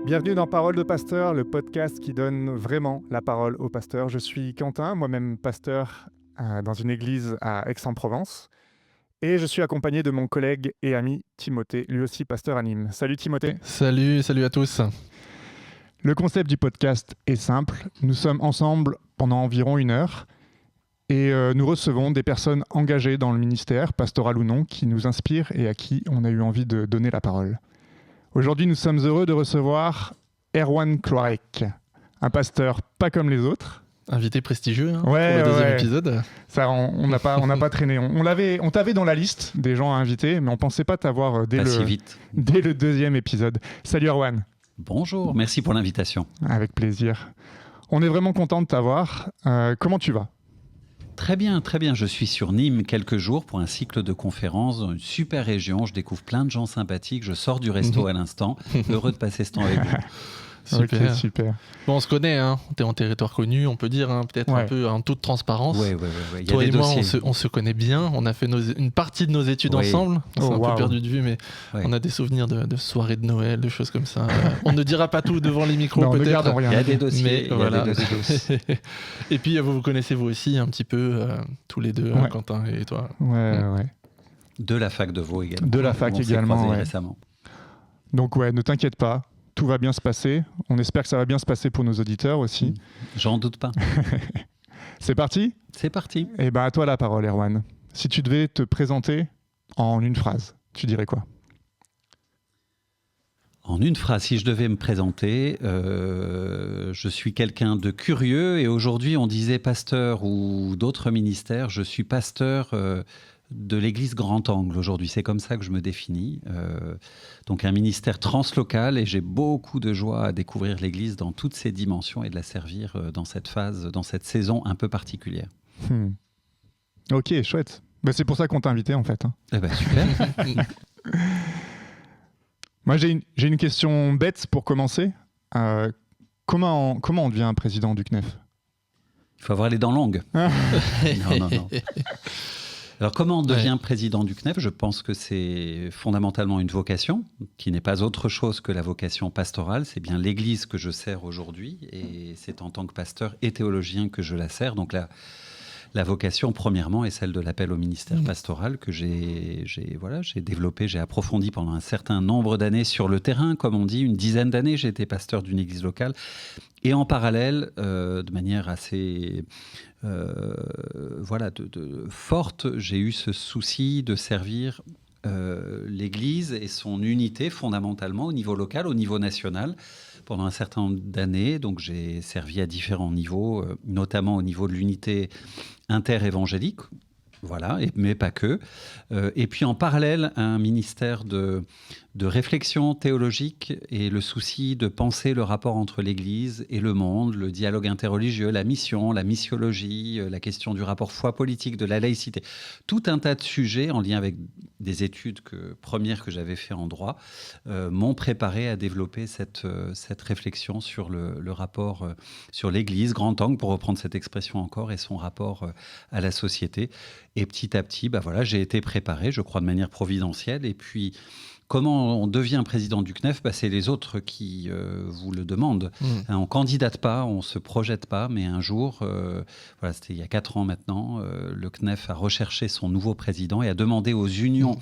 Bienvenue dans Parole de Pasteur, le podcast qui donne vraiment la parole aux pasteurs. Je suis Quentin, moi-même pasteur dans une église à Aix-en-Provence. Et je suis accompagné de mon collègue et ami Timothée, lui aussi pasteur à Nîmes. Salut Timothée. Salut à tous. Le concept du podcast est simple. Nous sommes ensemble pendant environ 1 heure et nous recevons des personnes engagées dans le ministère, pastoral ou non, qui nous inspirent et à qui on a eu envie de donner la parole. Aujourd'hui, nous sommes heureux de recevoir Erwan Cloarec, un pasteur pas comme les autres. Invité prestigieux pour le deuxième épisode. Ça, on n'a pas traîné. On t'avait dans la liste des gens à inviter, mais on ne pensait pas t'avoir dès le deuxième épisode. Salut Erwan. Bonjour, merci pour l'invitation. Avec plaisir. On est vraiment content de t'avoir. Comment tu vas ? Très bien. Je suis sur Nîmes quelques jours pour un cycle de conférences dans une super région. Je découvre plein de gens sympathiques. Je sors du resto à l'instant. Heureux de passer ce temps avec vous. Super. Bon, on se connaît, hein. T'es en territoire connu, on peut dire, peut-être un peu en toute transparence. Ouais. Toi et moi, on se connaît bien. On a fait une partie de nos études ensemble. On s'est un peu perdu de vue, mais on a des souvenirs de soirées de Noël, de choses comme ça. On ne dira pas tout devant les micros, non, peut-être. Rien. Il y a des dossiers. Et puis, vous connaissez vous aussi un petit peu, tous les deux, Quentin et toi. Ouais. De la fac de Vaud également. De la fac également, récemment. Donc ne t'inquiète pas. Tout va bien se passer. On espère que ça va bien se passer pour nos auditeurs aussi. J'en doute pas. C'est parti ? C'est parti. Eh bien, à toi la parole, Erwan. Si tu devais te présenter en une phrase, tu dirais quoi ? En une phrase, si je devais me présenter, je suis quelqu'un de curieux et aujourd'hui, on disait pasteur ou d'autres ministères. Je suis pasteur de l'église Grand Angle aujourd'hui. C'est comme ça que je me définis. Donc un ministère translocal et j'ai beaucoup de joie à découvrir l'église dans toutes ses dimensions et de la servir dans cette phase, dans cette saison un peu particulière. Ok, chouette. C'est pour ça qu'on t'a invité en fait. Super. Moi j'ai une question bête pour commencer. Comment on devient président du CNEF ? Il faut avoir les dents longues. Non. Alors, comment on devient président du CNEF ? Je pense que c'est fondamentalement une vocation, qui n'est pas autre chose que la vocation pastorale. C'est bien l'Église que je sers aujourd'hui, et c'est en tant que pasteur et théologien que je la sers. Donc, la vocation, premièrement, est celle de l'appel au ministère pastoral que j'ai développé, j'ai approfondi pendant un certain nombre d'années sur le terrain. Comme on dit, une dizaine d'années, j'ai été pasteur d'une église locale. Et en parallèle, de manière assez forte, j'ai eu ce souci de servir l'Église et son unité fondamentalement au niveau local, au niveau national, pendant un certain nombre d'années. Donc j'ai servi à différents niveaux, notamment au niveau de l'unité inter-évangélique. Voilà, mais pas que. Et puis en parallèle, un ministère de réflexion théologique et le souci de penser le rapport entre l'Église et le monde, le dialogue interreligieux, la mission, la missiologie, la question du rapport foi politique, de la laïcité. Tout un tas de sujets en lien avec des études premières que j'avais fait en droit m'ont préparé à développer cette réflexion sur le rapport sur l'Église, grand angle, pour reprendre cette expression encore, et son rapport à la société. Et petit à petit, j'ai été préparé, je crois, de manière providentielle. Et puis, comment on devient président du CNEF ? C'est les autres qui vous le demandent. On ne candidate pas, on ne se projette pas, mais un jour, c'était il y a 4 ans maintenant, le CNEF a recherché son nouveau président et a demandé aux unions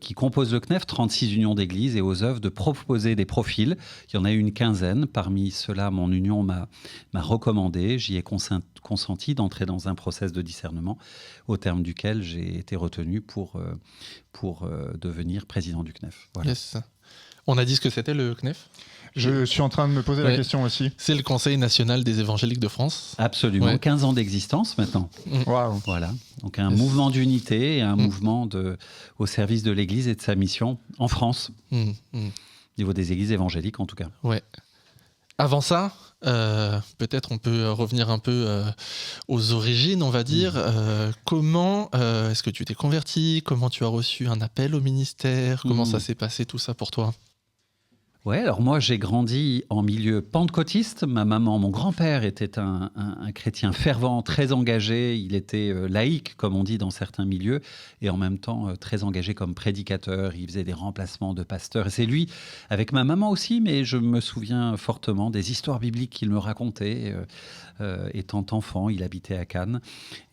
qui composent le CNEF, 36 unions d'églises et aux œuvres, de proposer des profils. Il y en a eu une quinzaine. Parmi ceux-là, mon union m'a recommandé. J'y ai consenti d'entrer dans un process de discernement au terme duquel j'ai été retenu pour devenir président du CNEF. Voilà. Yes. On a dit ce que c'était le CNEF ? Je suis en train de me poser la question aussi. C'est le Conseil national des évangéliques de France. Absolument, 15 ans d'existence maintenant. Waouh. Voilà, donc un mouvement d'unité et un mouvement au service de l'Église et de sa mission en France, au niveau des églises évangéliques en tout cas. Ouais. Avant ça, peut-être on peut revenir un peu aux origines, on va dire. Comment est-ce que tu t'es converti ? Comment tu as reçu un appel au ministère ? Comment ça s'est passé tout ça pour toi ? Ouais, alors moi j'ai grandi en milieu pentecôtiste. Mon grand-père était un chrétien fervent, très engagé. Il était laïque, comme on dit dans certains milieux, et en même temps très engagé comme prédicateur. Il faisait des remplacements de pasteurs. Et c'est lui, avec ma maman aussi, mais je me souviens fortement des histoires bibliques qu'il me racontait. Étant enfant, il habitait à Cannes.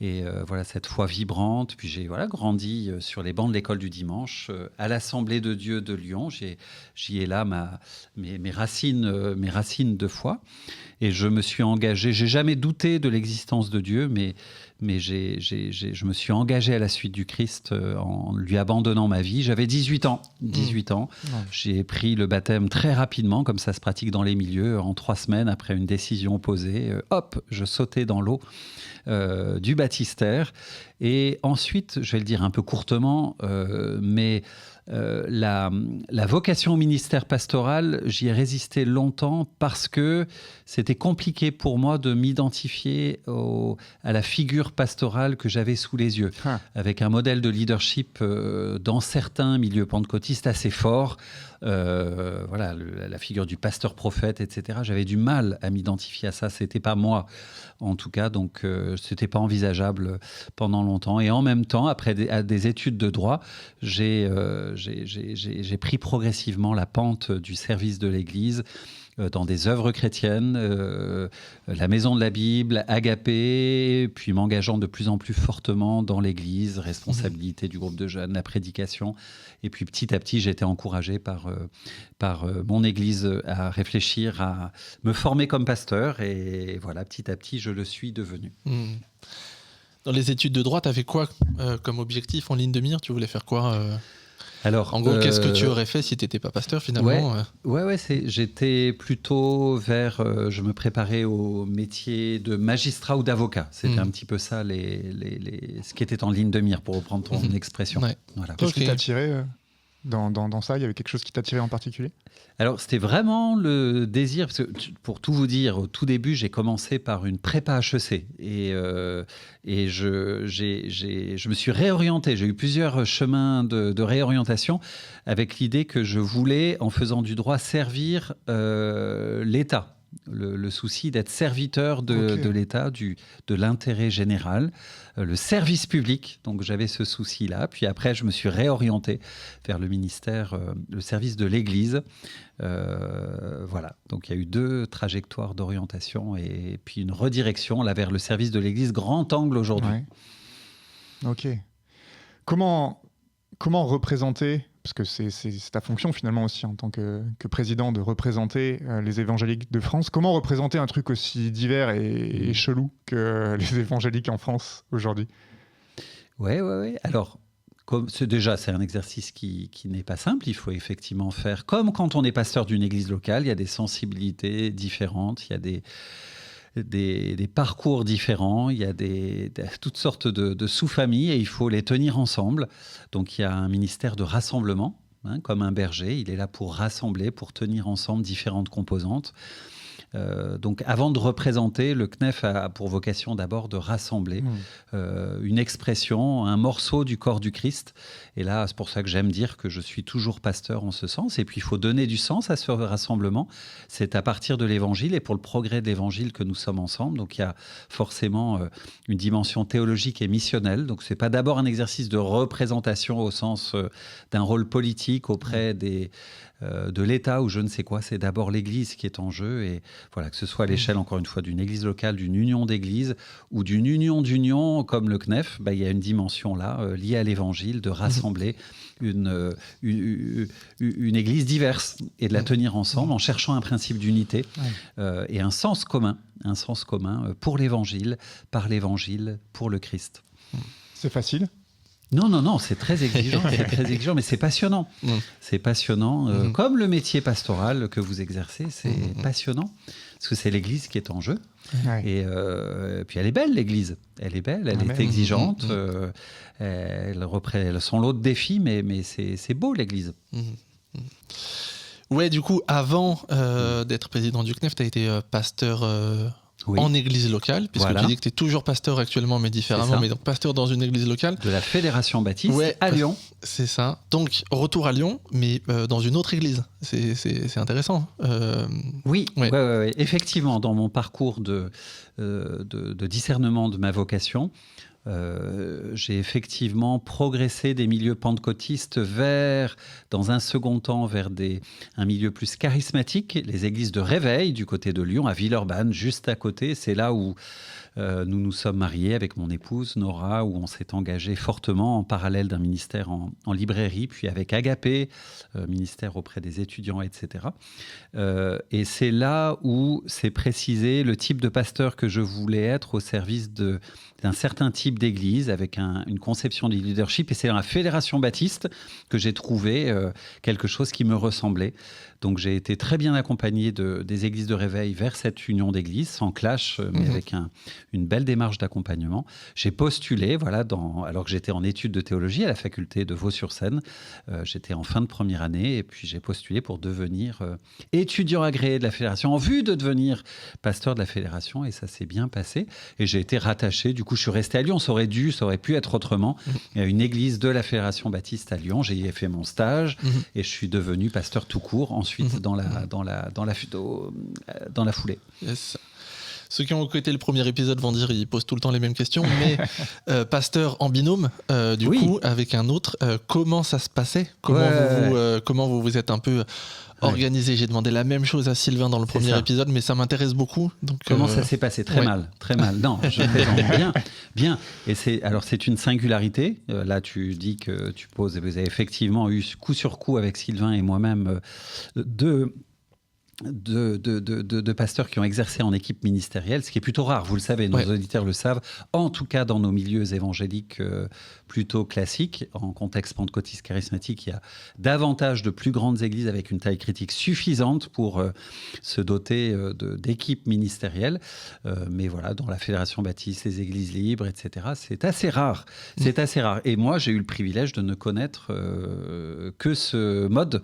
Et voilà, cette foi vibrante. Puis j'ai grandi sur les bancs de l'école du dimanche, à l'Assemblée de Dieu de Lyon. J'y ai là mes racines de foi. Et je me suis engagé. J'ai jamais douté de l'existence de Dieu, mais je me suis engagé à la suite du Christ en lui abandonnant ma vie. J'avais 18 ans. J'ai pris le baptême très rapidement, comme ça se pratique dans les milieux. En 3 semaines, après une décision posée, hop, je sautais dans l'eau du baptistère. Et ensuite, je vais le dire un peu courtement, mais la vocation au ministère pastoral, j'y ai résisté longtemps parce que c'était compliqué pour moi de m'identifier à la figure pastorale que j'avais sous les yeux, avec un modèle de leadership dans certains milieux pentecôtistes assez fort. La figure du pasteur prophète, etc. J'avais du mal à m'identifier à ça. C'était pas moi, en tout cas. Donc, c'était pas envisageable pendant longtemps. Et en même temps, après des études de droit, j'ai pris progressivement la pente du service de l'Église dans des œuvres chrétiennes, la Maison de la Bible, Agapé, puis m'engageant de plus en plus fortement dans l'Église, responsabilité du groupe de jeunes, la prédication. Et puis petit à petit, j'ai été encouragé par mon Église à réfléchir, à me former comme pasteur. Et voilà, petit à petit, je le suis devenu. Dans les études de droit, tu avais quoi comme objectif en ligne de mire ? Tu voulais faire quoi Alors, en gros, qu'est-ce que tu aurais fait si tu n'étais pas pasteur finalement ? J'étais plutôt je me préparais au métier de magistrat ou d'avocat. C'était un petit peu ça, ce qui était en ligne de mire, pour reprendre ton expression. Ouais. Voilà. Qu'est-ce qui t'a attiré dans ça ? Il y avait quelque chose qui t'attirait en particulier ? Alors, c'était vraiment le désir, parce que pour tout vous dire, au tout début, j'ai commencé par une prépa HEC et je me suis réorienté. J'ai eu plusieurs chemins de réorientation avec l'idée que je voulais, en faisant du droit, servir l'État. Le souci d'être serviteur de l'État, de l'intérêt général, le service public. Donc j'avais ce souci-là. Puis après, je me suis réorienté vers le ministère, le service de l'Église. Voilà. Donc il y a eu 2 trajectoires d'orientation et puis une redirection là vers le service de l'Église, grand angle aujourd'hui. Ouais. Ok. Comment représenter, parce que c'est ta fonction finalement aussi en tant que président de représenter les évangéliques de France, comment représenter un truc aussi divers et chelou que les évangéliques en France aujourd'hui ? Ouais. Alors, c'est un exercice qui n'est pas simple. Il faut effectivement faire comme quand on est pasteur d'une église locale. Il y a des sensibilités différentes, il y a des parcours différents, il y a toutes sortes de sous-familles et il faut les tenir ensemble. Donc il y a un ministère de rassemblement, comme un berger. Il est là pour rassembler, pour tenir ensemble différentes composantes. Donc avant de représenter, le CNEF a pour vocation d'abord de rassembler une expression, un morceau du corps du Christ. Et là, c'est pour ça que j'aime dire que je suis toujours pasteur en ce sens. Et puis il faut donner du sens à ce rassemblement. C'est à partir de l'Évangile et pour le progrès de l'Évangile que nous sommes ensemble. Donc il y a forcément une dimension théologique et missionnelle. Donc c'est pas d'abord un exercice de représentation au sens d'un rôle politique auprès de l'État ou je ne sais quoi, c'est d'abord l'Église qui est en jeu et voilà, que ce soit à l'échelle encore une fois d'une église locale, d'une union d'églises ou d'une union d'union comme le CNEF, il y a une dimension là liée à l'Évangile de rassembler une église diverse et de la tenir ensemble en cherchant un principe d'unité et un sens commun pour l'Évangile, par l'Évangile, pour le Christ. C'est facile ? Non, c'est très exigeant, mais c'est passionnant. C'est passionnant, comme le métier pastoral que vous exercez, c'est passionnant, parce que c'est l'Église qui est en jeu. Et puis elle est belle, l'Église. Elle est belle, elle est exigeante, elle a son lot de défis, mais c'est beau, l'Église. Ouais, du coup, avant d'être président du CNEF, tu as été pasteur en église locale, puisque tu dis que tu es toujours pasteur actuellement, mais différemment, mais donc pasteur dans une église locale. De la Fédération Baptiste à Lyon. C'est ça. Donc, retour à Lyon, mais dans une autre église. C'est intéressant. Oui, effectivement, dans mon parcours de discernement de ma vocation, j'ai effectivement progressé des milieux pentecôtistes dans un second temps, vers un milieu plus charismatique, les églises de réveil du côté de Lyon, à Villeurbanne, juste à côté. C'est là où nous nous sommes mariés avec mon épouse Nora, où on s'est engagé fortement en parallèle d'un ministère en librairie, puis avec Agapé, ministère auprès des étudiants, etc. Et c'est là où s'est précisé le type de pasteur que je voulais être au service d'un certain type d'église, avec une conception du leadership. Et c'est dans la Fédération Baptiste que j'ai trouvé quelque chose qui me ressemblait. Donc j'ai été très bien accompagné des églises de réveil vers cette union d'églises, sans clash, mais avec une belle démarche d'accompagnement. J'ai postulé, alors que j'étais en études de théologie à la faculté de Vaux-sur-Seine. J'étais en fin de première année, et puis j'ai postulé pour devenir étudiant agréé de la Fédération, en vue de devenir pasteur de la Fédération, et ça s'est bien passé. Et j'ai été rattaché, du coup je suis resté à Lyon, ça aurait pu être autrement. Il y a une église de la Fédération Baptiste à Lyon, j'y ai fait mon stage, et je suis devenu pasteur tout court, ensuite dans la foulée. Yes. Ceux qui ont écouté le premier épisode vont dire, ils posent tout le temps les mêmes questions, mais pasteur en binôme, coup, avec un autre, comment ça se passait ? Comment vous vous êtes un peu organisé ? J'ai demandé la même chose à Sylvain dans le premier épisode, mais ça m'intéresse beaucoup. Donc, comment ça s'est passé ? Très mal. Non, je plaisante. Bien. Et c'est une singularité. Là, tu dis que vous avez effectivement eu coup sur coup avec Sylvain et moi-même deux pasteurs qui ont exercé en équipe ministérielle, ce qui est plutôt rare, vous le savez, nos auditeurs le savent, en tout cas dans nos milieux évangéliques plutôt classiques. En contexte pentecôtiste charismatique, il y a davantage de plus grandes églises avec une taille critique suffisante pour se doter d'équipes ministérielles. Mais voilà, dans la Fédération Baptiste, les églises libres, etc., c'est assez rare. Et moi, j'ai eu le privilège de ne connaître que ce mode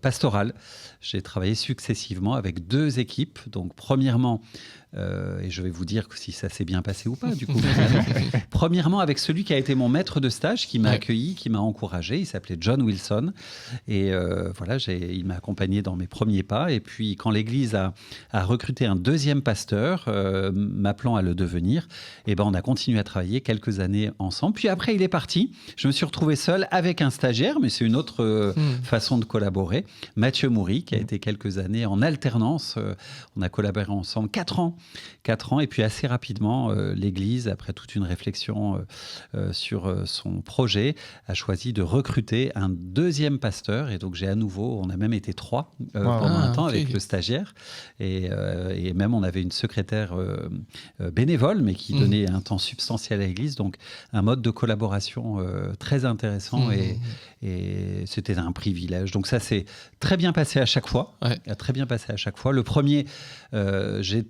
pastoral. J'ai travaillé successivement avec 2 équipes. Donc, premièrement, et je vais vous dire si ça s'est bien passé ou pas, du coup. Premièrement, avec celui qui a été mon maître de stage, qui m'a accueilli, qui m'a encouragé. Il s'appelait John Wilson. Et il m'a accompagné dans mes premiers pas. Et puis, quand l'Église a recruté un deuxième pasteur, m'appelant à le devenir, on a continué à travailler quelques années ensemble. Puis après, il est parti. Je me suis retrouvé seul avec un stagiaire, mais c'est une autre façon de collaborer. Mathieu Moury, qui a été quelques années en alternance. On a collaboré ensemble 4 ans. Et puis assez rapidement, l'Église, après toute une réflexion sur son projet, a choisi de recruter un deuxième pasteur. Et donc on a même été 3 pendant un temps avec le stagiaire. Et même on avait une secrétaire bénévole, mais qui donnait un temps substantiel à l'Église. Donc un mode de collaboration très intéressant et c'était un privilège. Donc ça s'est très bien passé à chaque fois. Le premier, je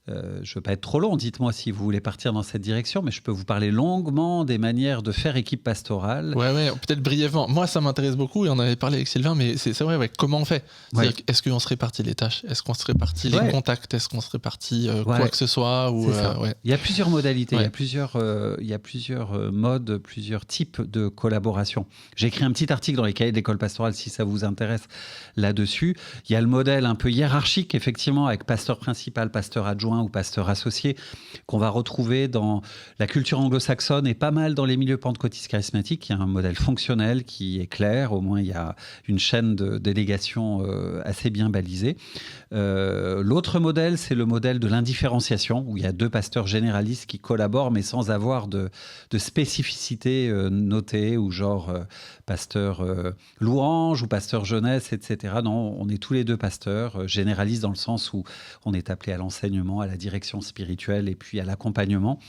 ne veux pas être trop long, dites-moi si vous voulez partir dans cette direction, mais je peux vous parler longuement des manières de faire équipe pastorale. Peut-être brièvement. Moi, ça m'intéresse beaucoup et on avait parlé avec Sylvain, mais c'est vrai, comment on fait ? Est-ce qu'on se répartit les tâches ? Est-ce qu'on se répartit les contacts ? Est-ce qu'on se répartit quoi que ce soit Il y a plusieurs modalités, il y a plusieurs modes, plusieurs types de collaboration. J'ai écrit un petit article dans les cahiers de l'école pastorale, si ça vous intéresse, là-dessus. Il y a le modèle un peu hiérarchique, effectivement, avec pasteur principal, pasteur adjoint ou pasteur associé, qu'on va retrouver dans la culture anglo-saxonne et pas mal dans les milieux pentecôtistes charismatiques. Il y a un modèle fonctionnel qui est clair, au moins il y a une chaîne de délégation assez bien balisée. L'autre modèle, c'est le modèle de l'indifférenciation, où il y a 2 pasteurs généralistes qui collaborent, mais sans avoir de spécificité notée, ou genre pasteur louange ou pasteur jeunesse, etc. Non, on est tous les 2 pasteurs généralistes dans le sens où on est appelé à l'enseignement, à la direction spirituelle et puis à l'accompagnement.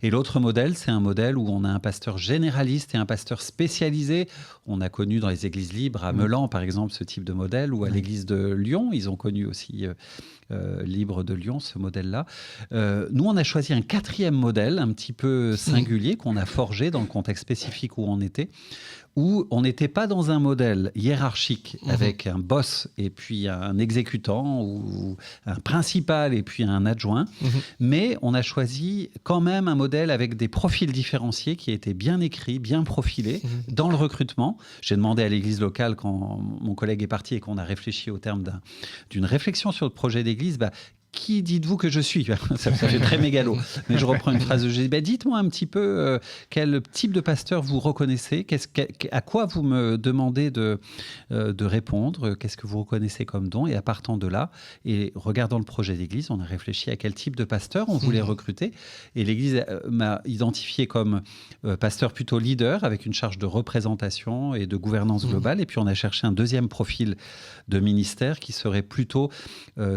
Et l'autre modèle, c'est un modèle où on a un pasteur généraliste et un pasteur spécialisé. On a connu dans les églises libres à Meulan, par exemple, ce type de modèle, ou à l'église de Lyon, ils ont connu aussi Libre de Lyon, ce modèle-là. Nous, on a choisi un 4e modèle, un petit peu singulier, qu'on a forgé dans le contexte spécifique où on était, où on n'était pas dans un modèle hiérarchique avec un boss et puis un exécutant ou un principal et puis un adjoint, mais on a choisi quand même un modèle avec des profils différenciés qui étaient bien écrits, bien profilés dans le recrutement. J'ai demandé à l'église locale, quand mon collègue est parti et qu'on a réfléchi au terme d'une réflexion sur le projet d'église, qui dites-vous que je suis ? Ça fait très mégalo. Mais je reprends une phrase de Jésus. Dites-moi un petit peu quel type de pasteur vous reconnaissez, à quoi vous me demandez de répondre, qu'est-ce que vous reconnaissez comme don. Et à partant de là, et regardant le projet d'église, on a réfléchi à quel type de pasteur on voulait recruter. Et l'église m'a identifié comme pasteur plutôt leader, avec une charge de représentation et de gouvernance globale. Et puis on a cherché un deuxième profil de ministère qui serait plutôt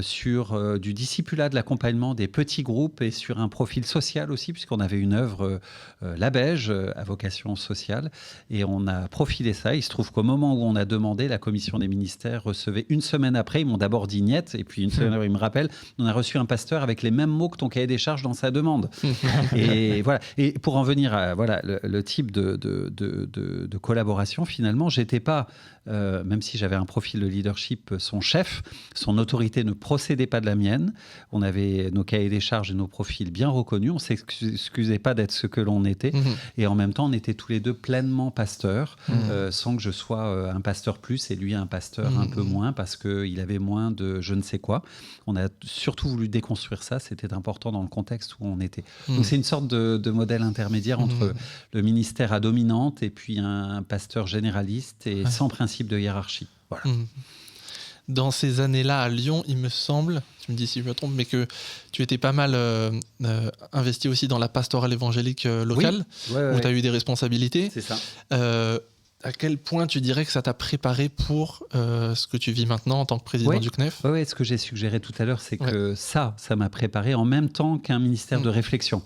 sur du discipulat, de l'accompagnement des petits groupes et sur un profil social aussi, puisqu'on avait une œuvre La Beige à vocation sociale, et on a profilé ça. Il se trouve qu'au moment où on a demandé, la commission des ministères recevait une semaine après, ils m'ont d'abord dit niet, et puis une semaine après, ils me rappellent, on a reçu un pasteur avec les mêmes mots que ton cahier des charges dans sa demande. Et voilà. Et pour en venir à le type de collaboration, finalement, j'étais pas, même si j'avais un profil de leadership, son chef, son autorité ne procédait pas de la mienne. On avait nos cahiers des charges et nos profils bien reconnus. On ne s'excusait pas d'être ce que l'on était. Et en même temps, on était tous les deux pleinement pasteurs, sans que je sois un pasteur plus et lui un pasteur un peu moins, parce qu'il avait moins de je ne sais quoi. On a surtout voulu déconstruire ça. C'était important dans le contexte où on était. Donc c'est une sorte de modèle intermédiaire entre le ministère à dominante et puis un pasteur généraliste et sans principe de hiérarchie. Voilà. Dans ces années-là, à Lyon, il me semble, tu me dis si je me trompe, mais que tu étais pas mal investi aussi dans la pastorale évangélique locale, où tu as eu des responsabilités. C'est ça. À quel point tu dirais que ça t'a préparé pour ce que tu vis maintenant en tant que président du CNEF ? Oui, ce que j'ai suggéré tout à l'heure, c'est que ça m'a préparé en même temps qu'un ministère de réflexion.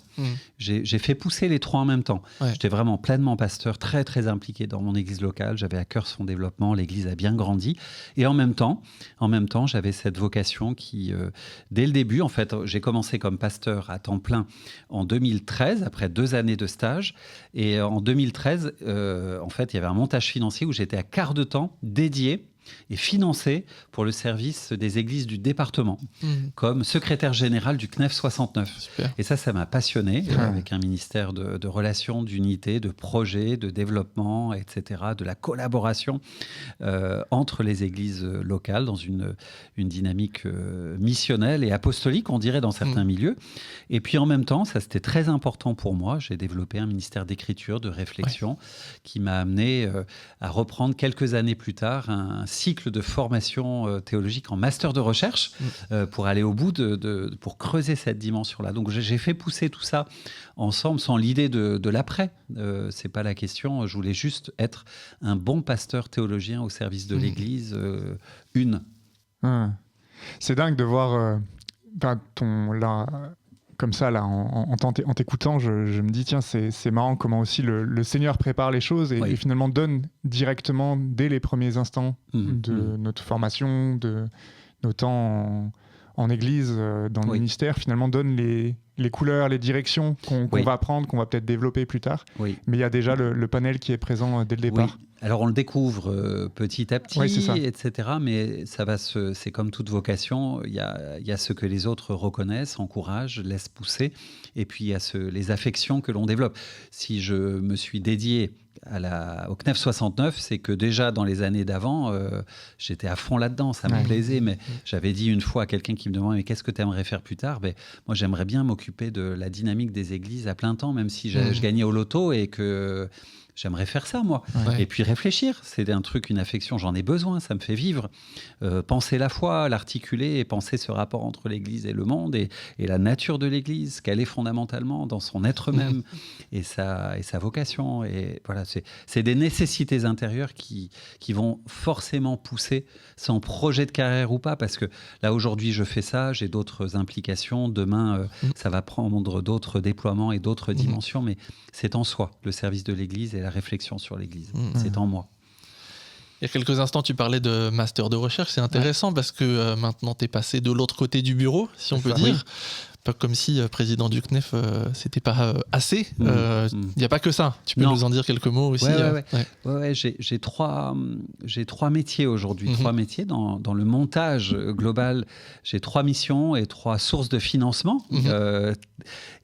J'ai fait pousser les trois en même temps. J'étais vraiment pleinement pasteur, très très impliqué dans mon église locale. J'avais à cœur son développement. L'église a bien grandi. Et en même temps, j'avais cette vocation qui, dès le début, en fait, j'ai commencé comme pasteur à temps plein en 2013, après 2 années de stage. Et en 2013, en fait, il y avait un montage financier où j'étais à quart de temps dédié et financé pour le service des églises du département, comme secrétaire général du CNEF 69. Super. Et ça m'a passionné, avec un ministère de relations, d'unité, de projets, de développement, etc., de la collaboration entre les églises locales dans une dynamique missionnelle et apostolique, on dirait, dans certains milieux. Et puis en même temps, ça c'était très important pour moi, j'ai développé un ministère d'écriture, de réflexion, qui m'a amené à reprendre quelques années plus tard un cycle de formation théologique en master de recherche pour aller au bout pour creuser cette dimension-là. Donc j'ai fait pousser tout ça ensemble sans l'idée de l'après. C'est pas la question. Je voulais juste être un bon pasteur théologien au service de l'Église. C'est dingue de voir comme ça, là, en t'écoutant, je me dis, tiens, c'est marrant comment aussi le Seigneur prépare les choses et finalement donne directement, dès les premiers instants de notre formation, de nos temps en église, dans le ministère, finalement donne les couleurs, les directions qu'on va prendre, qu'on va peut-être développer plus tard. Mais il y a déjà le panel qui est présent dès le départ. Alors on le découvre petit à petit, etc. Mais c'est comme toute vocation, il y a ce que les autres reconnaissent, encouragent, laissent pousser, et puis il y a les affections que l'on développe. Si je me suis dédié au CNEF 69, c'est que déjà dans les années d'avant, j'étais à fond là-dedans, ça me plaisait, mais j'avais dit une fois à quelqu'un qui me demandait mais qu'est-ce que tu aimerais faire plus tard ? Moi j'aimerais bien m'occuper de la dynamique des églises à plein temps, même si je gagnais au loto et que j'aimerais faire ça, moi. Et puis réfléchir, c'est un truc, une affection, j'en ai besoin, ça me fait vivre. Penser la foi, l'articuler et penser ce rapport entre l'Église et le monde et la nature de l'Église, qu'elle est fondamentalement dans son être même et sa vocation. Et voilà, c'est des nécessités intérieures qui vont forcément pousser, sans projet de carrière ou pas, parce que là, aujourd'hui, je fais ça, j'ai d'autres implications. Demain, ça va prendre d'autres déploiements et d'autres dimensions, mais c'est en soi, le service de l'Église et la réflexion sur l'Église. C'est en moi. Il y a quelques instants, tu parlais de master de recherche. C'est intéressant parce que maintenant, tu es passé de l'autre côté du bureau, si on peut dire. Pas comme si président du CNEF, c'était pas assez. Il n'y a pas que ça. Tu peux nous en dire quelques mots aussi. Ouais, j'ai trois métiers aujourd'hui. 3 métiers dans le montage global. J'ai 3 missions et 3 sources de financement.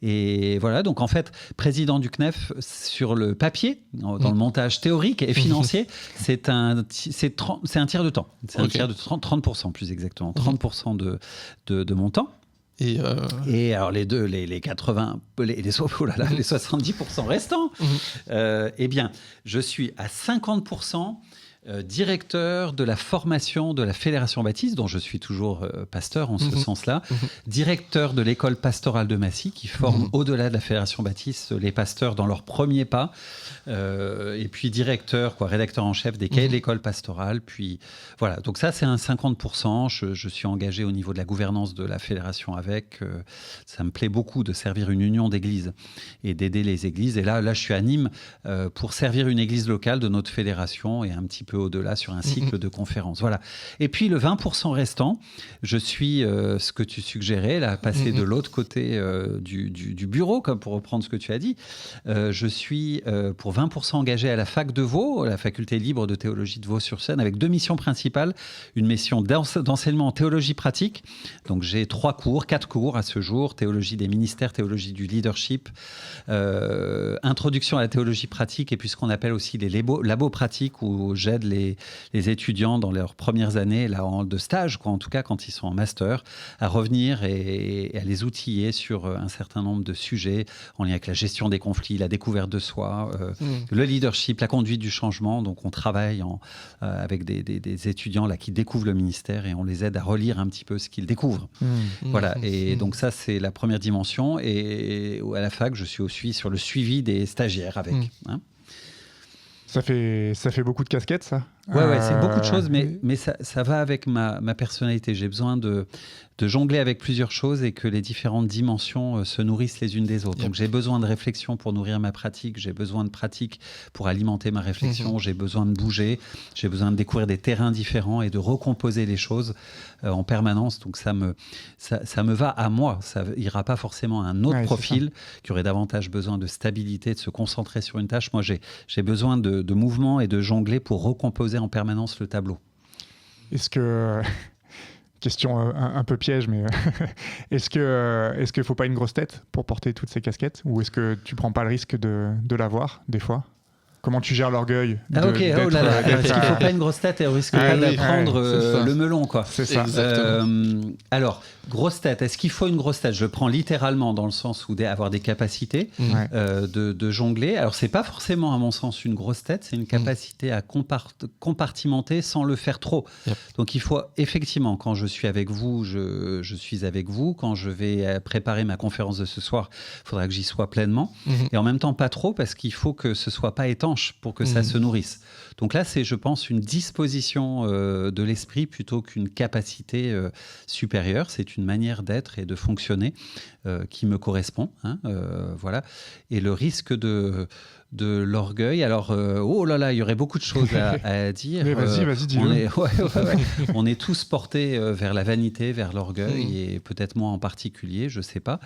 Et voilà, donc en fait, président du CNEF, sur le papier, dans le montage théorique et financier, c'est un tiers de temps. C'est un tiers de 30% plus exactement. 30% de mon temps. Et alors les 70% restants, eh bien, je suis à 50% directeur de la formation de la Fédération Baptiste, dont je suis toujours pasteur en ce sens-là, directeur de l'école pastorale de Massy, qui forme au-delà de la Fédération Baptiste les pasteurs dans leurs premiers pas, et puis rédacteur en chef des cahiers de l'école pastorale. Puis voilà, donc ça c'est un 50%. Je suis engagé au niveau de la gouvernance de la fédération avec. Ça me plaît beaucoup de servir une union d'églises et d'aider les églises. Et là je suis à Nîmes pour servir une église locale de notre fédération et un petit peu au-delà sur un cycle de conférences. Voilà. Et puis le 20% restant, je suis ce que tu suggérais, là, passer de l'autre côté du bureau, comme pour reprendre ce que tu as dit. Je suis pour 20% engagé à la fac de Vaud, la faculté libre de théologie de Vaud-sur-Seine, avec 2 missions principales. Une mission d'enseignement en théologie pratique. Donc j'ai 4 cours à ce jour, théologie des ministères, théologie du leadership, introduction à la théologie pratique, et puis ce qu'on appelle aussi les labos pratiques, où j'aide les étudiants dans leurs premières années de stage, en tout cas quand ils sont en master, à revenir et à les outiller sur un certain nombre de sujets en lien avec la gestion des conflits, la découverte de soi, le leadership, la conduite du changement. Donc on travaille avec des étudiants qui découvrent le ministère et on les aide à relire un petit peu ce qu'ils découvrent. Voilà. Et donc ça, c'est la première dimension. Et à la fac, je suis aussi sur le suivi des stagiaires avec. Ça fait beaucoup de casquettes, ça. Ouais, c'est beaucoup de choses, mais ça va avec ma personnalité. J'ai besoin de jongler avec plusieurs choses et que les différentes dimensions se nourrissent les unes des autres. Donc j'ai besoin de réflexion pour nourrir ma pratique, j'ai besoin de pratique pour alimenter ma réflexion, j'ai besoin de bouger, j'ai besoin de découvrir des terrains différents et de recomposer les choses en permanence. Donc ça me va à moi. Ça ira pas forcément à un autre profil qui aurait davantage besoin de stabilité, de se concentrer sur une tâche. Moi, j'ai besoin de mouvement et de jongler pour recomposer en permanence le tableau. Est-ce que... Question un peu piège, mais est-ce qu'il faut pas une grosse tête pour porter toutes ces casquettes, ou est-ce que tu prends pas le risque de l'avoir des fois ? Comment tu gères l'orgueil Est-ce qu'il ne faut pas une grosse tête et on risque pas d'apprendre le melon, quoi. C'est ça. Alors, grosse tête, est-ce qu'il faut une grosse tête ? Je le prends littéralement dans le sens où avoir des capacités de jongler. Alors, c'est pas forcément, à mon sens, une grosse tête, c'est une capacité à compartimenter sans le faire trop. Donc, il faut effectivement, quand je suis avec vous, je suis avec vous. Quand je vais préparer ma conférence de ce soir, il faudra que j'y sois pleinement. Et en même temps, pas trop, parce qu'il faut que ce soit pas étanche pour que ça se nourrisse. Donc là, c'est, je pense, une disposition de l'esprit plutôt qu'une capacité supérieure. C'est une manière d'être et de fonctionner qui me correspond. Voilà. Et le risque de l'orgueil. Alors, oh là là, il y aurait beaucoup de choses à dire. Mais vas-y, dis-le. On est tous portés vers la vanité, vers l'orgueil, et peut-être moi en particulier, je ne sais pas.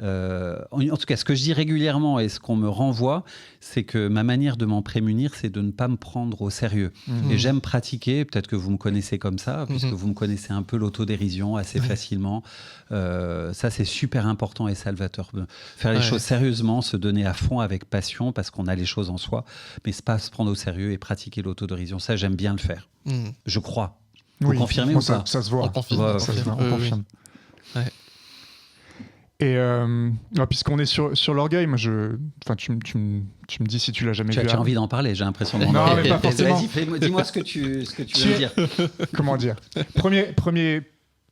En tout cas, ce que je dis régulièrement et ce qu'on me renvoie, c'est que ma manière de m'en prémunir, c'est de ne pas me prendre au sérieux. Et j'aime pratiquer, peut-être que vous me connaissez comme ça, puisque vous me connaissez un peu l'autodérision assez facilement. Ça, c'est super important et salvateur. Faire les choses sérieusement, se donner à fond avec passion, parce qu'on a les choses en soi, mais c'est pas se prendre au sérieux et pratiquer l'autodérision. Ça, j'aime bien le faire. Je crois. Vous confirmez ou pas ? Ça se voit. On confirme. On confirme. Ouais. Et puisqu'on est sur l'orgueil, moi tu me dis si tu l'as jamais vu. Tu as envie d'en parler, j'ai l'impression d'en parler. Non, mais pas forcément. Vas-y, dis-moi ce que tu veux dire. Comment dire ?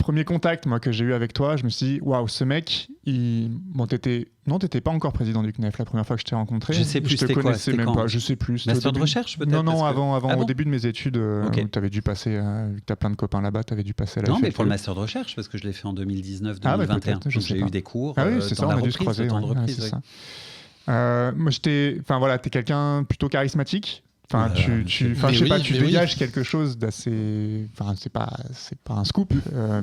Premier contact, moi, que j'ai eu avec toi, je me suis dit, waouh, ce mec, t'étais pas encore président du CNEF la première fois que je t'ai rencontré. Je sais plus, je te connaissais même pas. Je sais plus. Master de recherche, peut-être ? Non, avant au début de mes études, tu avais dû passer, vu que tu as plein de copains là-bas, tu avais dû passer à la Non, mais pour le master de recherche, parce que je l'ai fait en 2019-2021. J'ai eu des cours. Ah oui, c'est ça, on a dû se croiser. Moi, t'es quelqu'un plutôt charismatique. Enfin, tu oui. dégages quelque chose d'assez. Enfin, c'est pas un scoop,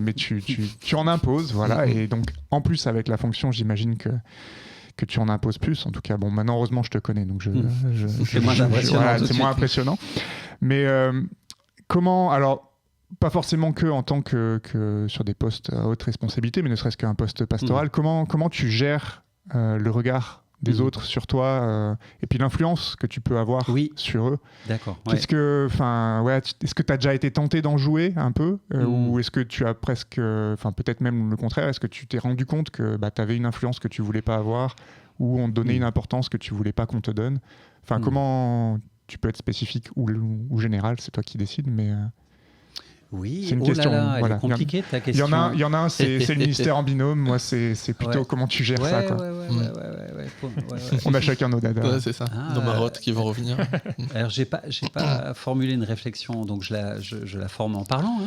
mais tu en imposes, voilà. Et donc, en plus, avec la fonction, j'imagine que tu en imposes plus. En tout cas, bon, maintenant, heureusement, je te connais, donc c'est moins impressionnant. C'est moins impressionnant. Mais comment, alors, pas forcément que en tant que sur des postes à haute responsabilité, mais ne serait-ce qu'un poste pastoral, comment tu gères le regard des autres sur toi et puis l'influence que tu peux avoir sur eux. D'accord. Est-ce que tu as déjà été tenté d'en jouer un peu ou est-ce que tu as presque, peut-être même le contraire, est-ce que tu t'es rendu compte que tu avais une influence que tu voulais pas avoir ou on te donnait une importance que tu voulais pas qu'on te donne? Enfin, comment tu peux être spécifique ou général, c'est toi qui décides, mais... Oui, c'est une question. Elle est compliquée ta question. Il y en a un, c'est le ministère en binôme. Moi, c'est plutôt comment tu gères ça. Quoi. On a chacun nos dadas. Ouais, c'est ça. Nos marottes qui vont revenir. Alors, j'ai pas formulé une réflexion, donc je la forme en parlant.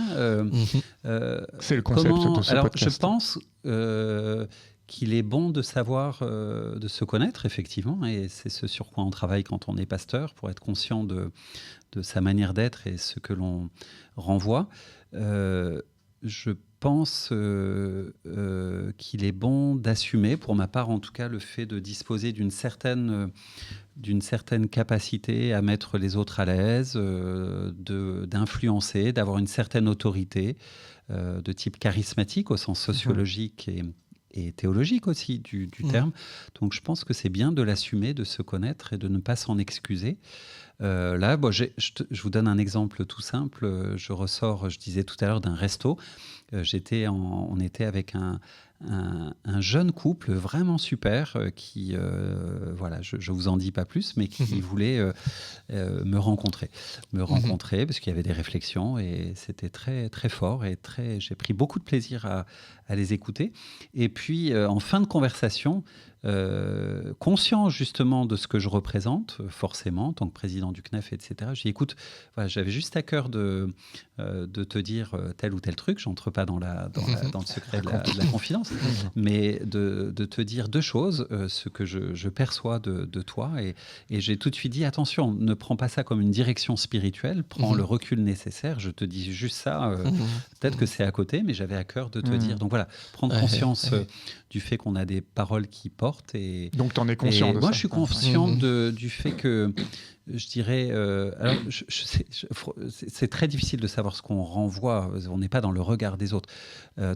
C'est le concept de ce podcast. Je pense qu'il est bon de savoir, de se connaître, effectivement, et c'est ce sur quoi on travaille quand on est pasteur, pour être conscient de sa manière d'être et ce que l'on renvoie. Je pense qu'il est bon d'assumer, pour ma part en tout cas, le fait de disposer d'une certaine capacité à mettre les autres à l'aise, d'influencer, d'avoir une certaine autorité de type charismatique au sens sociologique et théologique aussi du terme. Donc je pense que c'est bien de l'assumer, de se connaître et de ne pas s'en excuser. Là, je vous donne un exemple tout simple. Je ressors, je disais tout à l'heure, d'un resto. On était avec un jeune couple vraiment super qui, je vous en dis pas plus, mais qui voulait me rencontrer parce qu'il y avait des réflexions et c'était très très fort et j'ai pris beaucoup de plaisir à les écouter. Et puis en fin de conversation, conscient justement de ce que je représente, forcément, en tant que président du CNEF, etc. J'ai dit, écoute, j'avais juste à cœur de te dire tel ou tel truc, j'entre pas dans le secret de la confidence, mais de te dire deux choses, ce que je perçois de toi, et j'ai tout de suite dit, attention, ne prends pas ça comme une direction spirituelle, prends le recul nécessaire, je te dis juste ça, peut-être que c'est à côté, mais j'avais à cœur de te dire, donc voilà, prendre conscience du fait qu'on a des paroles qui portent. Donc, tu en es conscient de ça. Moi, je suis conscient du fait que, je dirais... c'est très difficile de savoir ce qu'on renvoie. On n'est pas dans le regard des autres.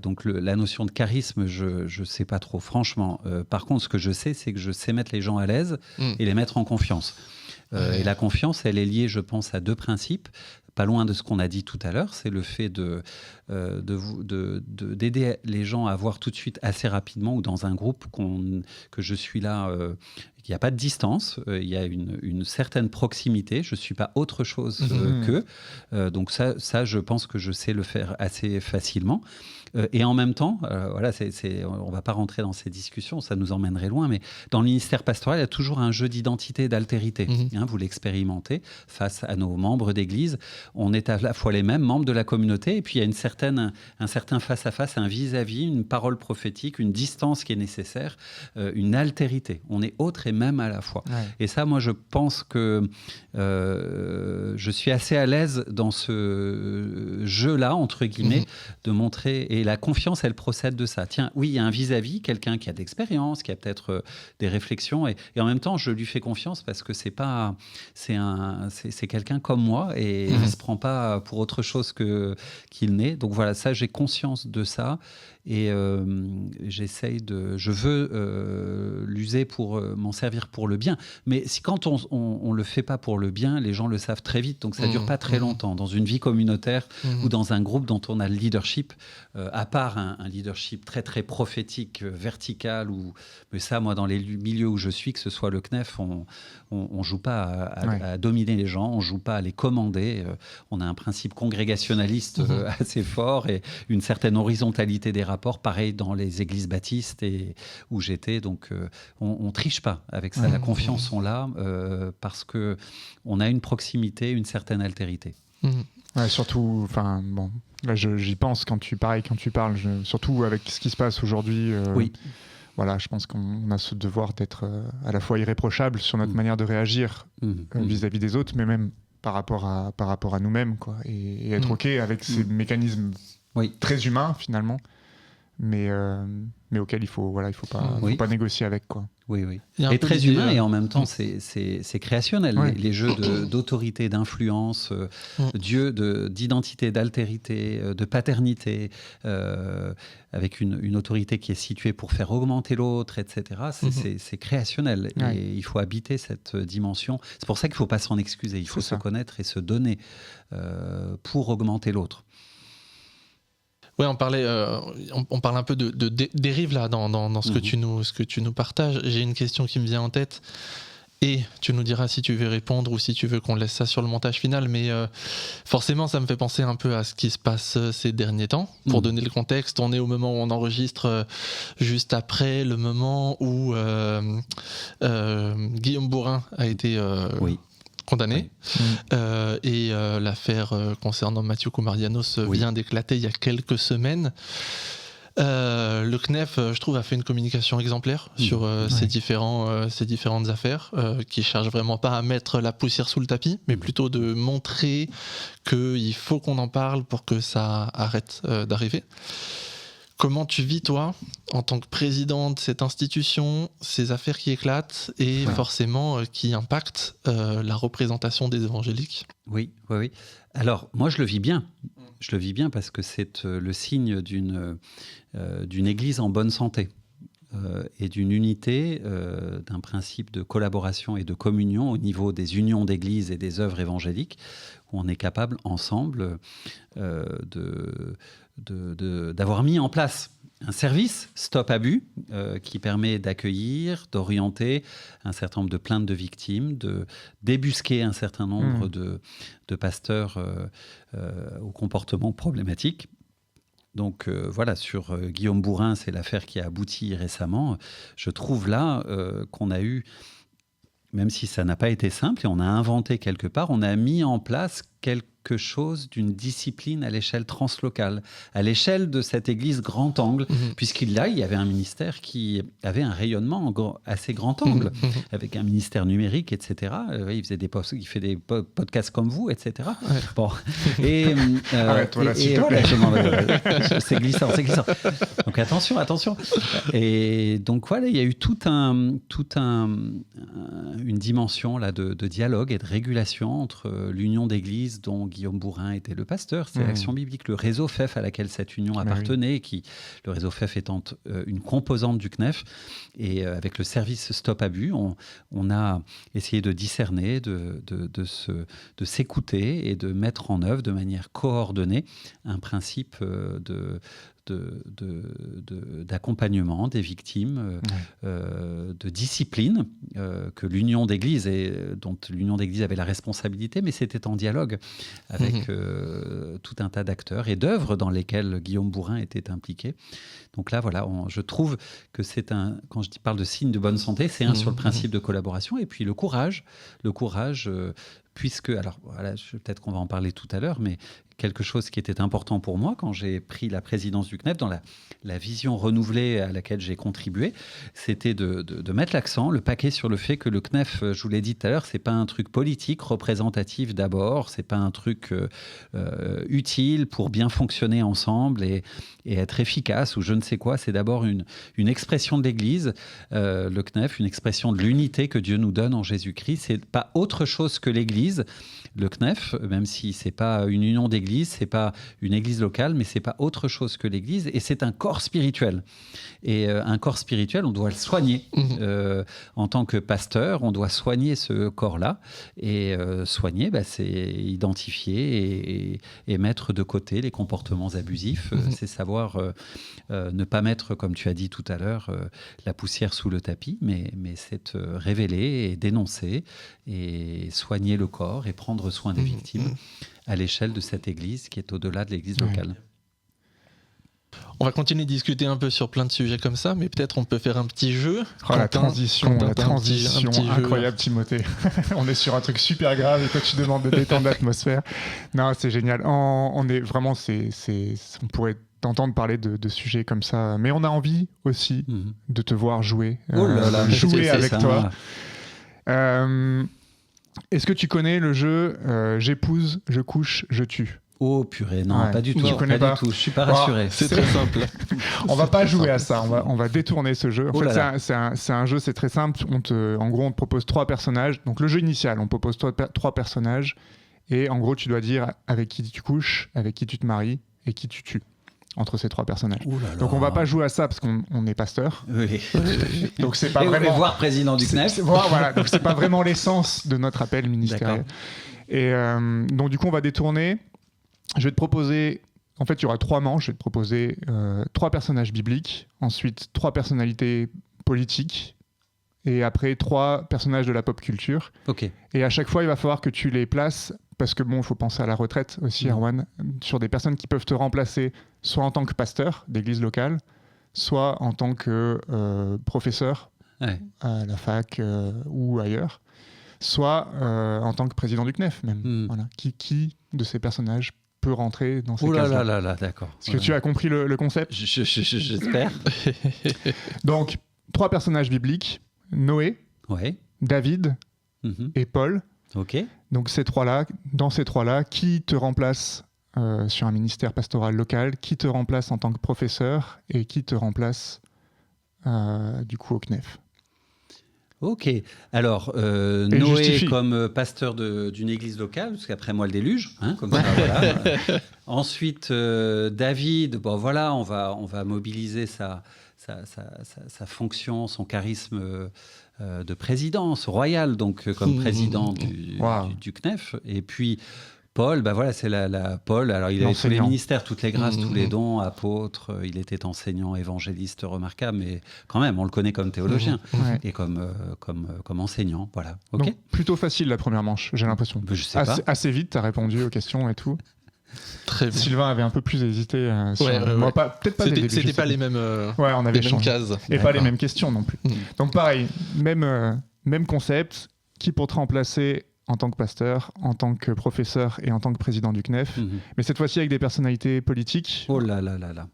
Donc, la notion de charisme, je ne sais pas trop, franchement. Par contre, ce que je sais, c'est que je sais mettre les gens à l'aise et les mettre en confiance. Et la confiance, elle est liée, je pense, à deux principes. Pas loin de ce qu'on a dit tout à l'heure, c'est le fait d'aider les gens à voir tout de suite assez rapidement ou dans un groupe que je suis là, qu'il n'y a pas de distance, il y a une certaine proximité, je ne suis pas autre chose qu'eux. Donc ça, je pense que je sais le faire assez facilement. Et en même temps, on ne va pas rentrer dans ces discussions, ça nous emmènerait loin, mais dans le ministère pastoral, il y a toujours un jeu d'identité et d'altérité. Vous l'expérimentez face à nos membres d'église. On est à la fois les mêmes membres de la communauté, et puis il y a un certain face-à-face, un vis-à-vis, une parole prophétique, une distance qui est nécessaire, une altérité. On est autre et même à la fois. Ouais. Et ça, moi, je pense que je suis assez à l'aise dans ce jeu-là, entre guillemets, de montrer... Et la confiance, elle procède de ça. Tiens, oui, il y a un vis-à-vis, quelqu'un qui a d'expérience, qui a peut-être des réflexions, et en même temps, je lui fais confiance parce que c'est quelqu'un comme moi, et il ne se prend pas pour autre chose qu'il n'est. Donc voilà, ça, j'ai conscience de ça. Et je veux l'user pour m'en servir pour le bien. Mais quand on le fait pas pour le bien, les gens le savent très vite, donc ça dure pas très longtemps. Dans une vie communautaire ou dans un groupe dont on a le leadership, à part un leadership très très prophétique, vertical, mais ça, moi, dans les milieux où je suis, que ce soit le CNEF, on joue pas à dominer les gens, on joue pas à les commander. On a un principe congrégationaliste assez fort et une certaine horizontalité des rapports. Pareil dans les églises baptistes où j'étais, donc on triche pas avec ça. La confiance, on l'a parce que on a une proximité, une certaine altérité. Ouais, surtout, là j'y pense quand tu parles, surtout avec ce qui se passe aujourd'hui. Oui. voilà, je pense qu'on a ce devoir d'être à la fois irréprochable sur notre manière de réagir vis-à-vis des autres, mais même par rapport à nous-mêmes, quoi, et être OK avec ces mécanismes très humains, finalement, mais auxquels il faut pas négocier avec, quoi. Oui. Et très humain, et en même temps, c'est créationnel. Ouais. Les jeux d'autorité, d'influence, d'identité, d'altérité, de paternité, avec une autorité qui est située pour faire augmenter l'autre, etc. C'est créationnel. Ouais. Et il faut habiter cette dimension. C'est pour ça qu'il ne faut pas s'en excuser. Il faut se connaître et se donner pour augmenter l'autre. Ouais, on parle un peu de dérive là dans ce que tu nous partages. J'ai une question qui me vient en tête et tu nous diras si tu veux répondre ou si tu veux qu'on laisse ça sur le montage final. Mais forcément, ça me fait penser un peu à ce qui se passe ces derniers temps. Pour donner le contexte, on est au moment où on enregistre juste après le moment où Guillaume Bourrin a été condamné. Et l'affaire concernant Mathieu Koumarianos vient d'éclater il y a quelques semaines. Le CNEF, je trouve, a fait une communication exemplaire sur ces différentes affaires, qui ne cherchent vraiment pas à mettre la poussière sous le tapis, mais plutôt de montrer qu'il faut qu'on en parle pour que ça arrête d'arriver. Comment tu vis, toi, en tant que président de cette institution, ces affaires qui éclatent et forcément qui impactent la représentation des évangéliques ? Oui. Alors, moi, je le vis bien. Je le vis bien parce que c'est le signe d'une église en bonne santé et d'une unité, d'un principe de collaboration et de communion au niveau des unions d'églises et des œuvres évangéliques, où on est capable ensemble d'avoir mis en place un service Stop Abus qui permet d'accueillir, d'orienter un certain nombre de plaintes de victimes, de débusquer un certain nombre de pasteurs au comportement problématique. Donc voilà, sur Guillaume Bourrin, c'est l'affaire qui a abouti récemment. Je trouve là qu'on a eu, même si ça n'a pas été simple, et on a inventé quelque part, on a mis en place quelque chose d'une discipline à l'échelle translocale, à l'échelle de cette église grand angle, puisqu'il y avait un ministère qui avait un rayonnement assez grand angle, avec un ministère numérique, etc. Il fait des podcasts comme vous, etc. Ouais. Bon. C'est glissant. Donc attention. Et donc voilà, il y a eu une dimension là de dialogue et de régulation entre l'union d'églises dont Guillaume Bourrin était le pasteur, c'est l'Action biblique, le réseau FEF à laquelle cette union appartenait, le réseau FEF étant une composante du CNEF, et avec le service Stop Abus, on a essayé de discerner, de s'écouter et de mettre en œuvre de manière coordonnée un principe d'accompagnement des victimes, de discipline que l'Union d'Église, dont l'Union d'Église avait la responsabilité, mais c'était en dialogue avec tout un tas d'acteurs et d'œuvres dans lesquelles Guillaume Bourrin était impliqué. Donc là, voilà, je trouve que quand je parle de signe de bonne santé, c'est sur le principe de collaboration, et puis le courage, puisque, alors voilà, peut-être qu'on va en parler tout à l'heure, mais quelque chose qui était important pour moi quand j'ai pris la présidence du CNEF, dans la vision renouvelée à laquelle j'ai contribué, c'était de mettre l'accent, le paquet sur le fait que le CNEF, je vous l'ai dit tout à l'heure, c'est pas un truc politique, représentatif d'abord, c'est pas un truc utile pour bien fonctionner ensemble et être efficace ou je ne sais quoi, c'est d'abord une expression de l'Église, le CNEF, une expression de l'unité que Dieu nous donne en Jésus-Christ. C'est pas autre chose que l'Église, le CNEF, même si c'est pas une union d'église, c'est pas une église locale, mais c'est pas autre chose que l'Église, et c'est un corps spirituel. Et un corps spirituel, on doit le soigner. En tant que pasteur, on doit soigner ce corps-là, et soigner, c'est identifier et mettre de côté les comportements abusifs. C'est savoir ne pas mettre, comme tu as dit tout à l'heure, la poussière sous le tapis, mais c'est révéler et dénoncer et soigner le corps et prendre soin des victimes à l'échelle de cette église qui est au-delà de l'église locale. On va continuer de discuter un peu sur plein de sujets comme ça, mais peut-être on peut faire un petit jeu. La transition incroyable, Timothée. On est sur un truc super grave et toi tu demandes de détendre l'atmosphère. Non, c'est génial. On est vraiment, on pourrait t'entendre parler de sujets comme ça. Mais on a envie aussi de te voir jouer, Oh là là, jouer c'est avec ça. toi. Est-ce que tu connais le jeu j'épouse, je couche, je tue? Oh purée, non, pas du tout. Tu connais pas? Du tout. Je suis pas rassuré. C'est très simple. On va pas jouer à ça, on va détourner ce jeu. En Oh fait, là là. c'est un jeu, c'est très simple. En gros, on te propose 3 personnages. Donc le jeu initial, on propose 3 personnages. Et en gros, tu dois dire avec qui tu couches, avec qui tu te maries et qui tu tues entre ces 3 personnages. Oh là là. Donc on va pas jouer à ça parce qu'on est pasteur. Oui. Donc c'est pas Et vraiment... voir président du CNEF. Voilà, donc c'est pas vraiment l'essence de notre appel ministériel. D'accord. Et donc du coup, on va détourner. Je vais te proposer, en fait, il y aura 3 manches. Je vais te proposer 3 personnages bibliques, ensuite 3 personnalités politiques, et après 3 personnages de la pop culture. Ok. Et à chaque fois, il va falloir que tu les places, parce que bon, il faut penser à la retraite aussi, Erwan, sur des personnes qui peuvent te remplacer, soit en tant que pasteur d'église locale, soit en tant que professeur à la fac ou ailleurs, soit en tant que président du CNEF même. Voilà. Qui de ces personnages peut rentrer dans ces cases-là. Là, d'accord. Est-ce que tu as compris le concept? J'espère. Donc, 3 personnages bibliques, Noé, Ouais. David et Paul. Ok. Donc dans ces trois-là, qui te remplace sur un ministère pastoral local, qui te remplace en tant que professeur et qui te remplace du coup au CNEF. Ok. Alors, Noé justifie. Comme pasteur d'une église locale, parce qu'après moi le déluge, hein, comme ça, voilà. Ensuite, David, bon voilà, on va mobiliser sa fonction, son charisme de présidence royale, donc comme président du CNEF. Et puis Paul, bah voilà, c'est Paul. Alors il avait tous les ministères, toutes les grâces, tous les dons, apôtre. Il était enseignant, évangéliste remarquable, mais quand même, on le connaît comme théologien et comme enseignant. Voilà. Ok. Donc, plutôt facile la première manche, j'ai l'impression. Je sais pas. Assez vite, tu as répondu aux questions et tout. Très bien. Sylvain avait un peu plus hésité. Moi, peut-être pas. C'était pas les mêmes. On avait les mêmes cases. Et pas les mêmes questions non plus. Donc pareil, même concept. Qui pour te remplacer en tant que pasteur, en tant que professeur et en tant que président du CNEF, mais cette fois-ci avec des personnalités politiques. Oh là là là là.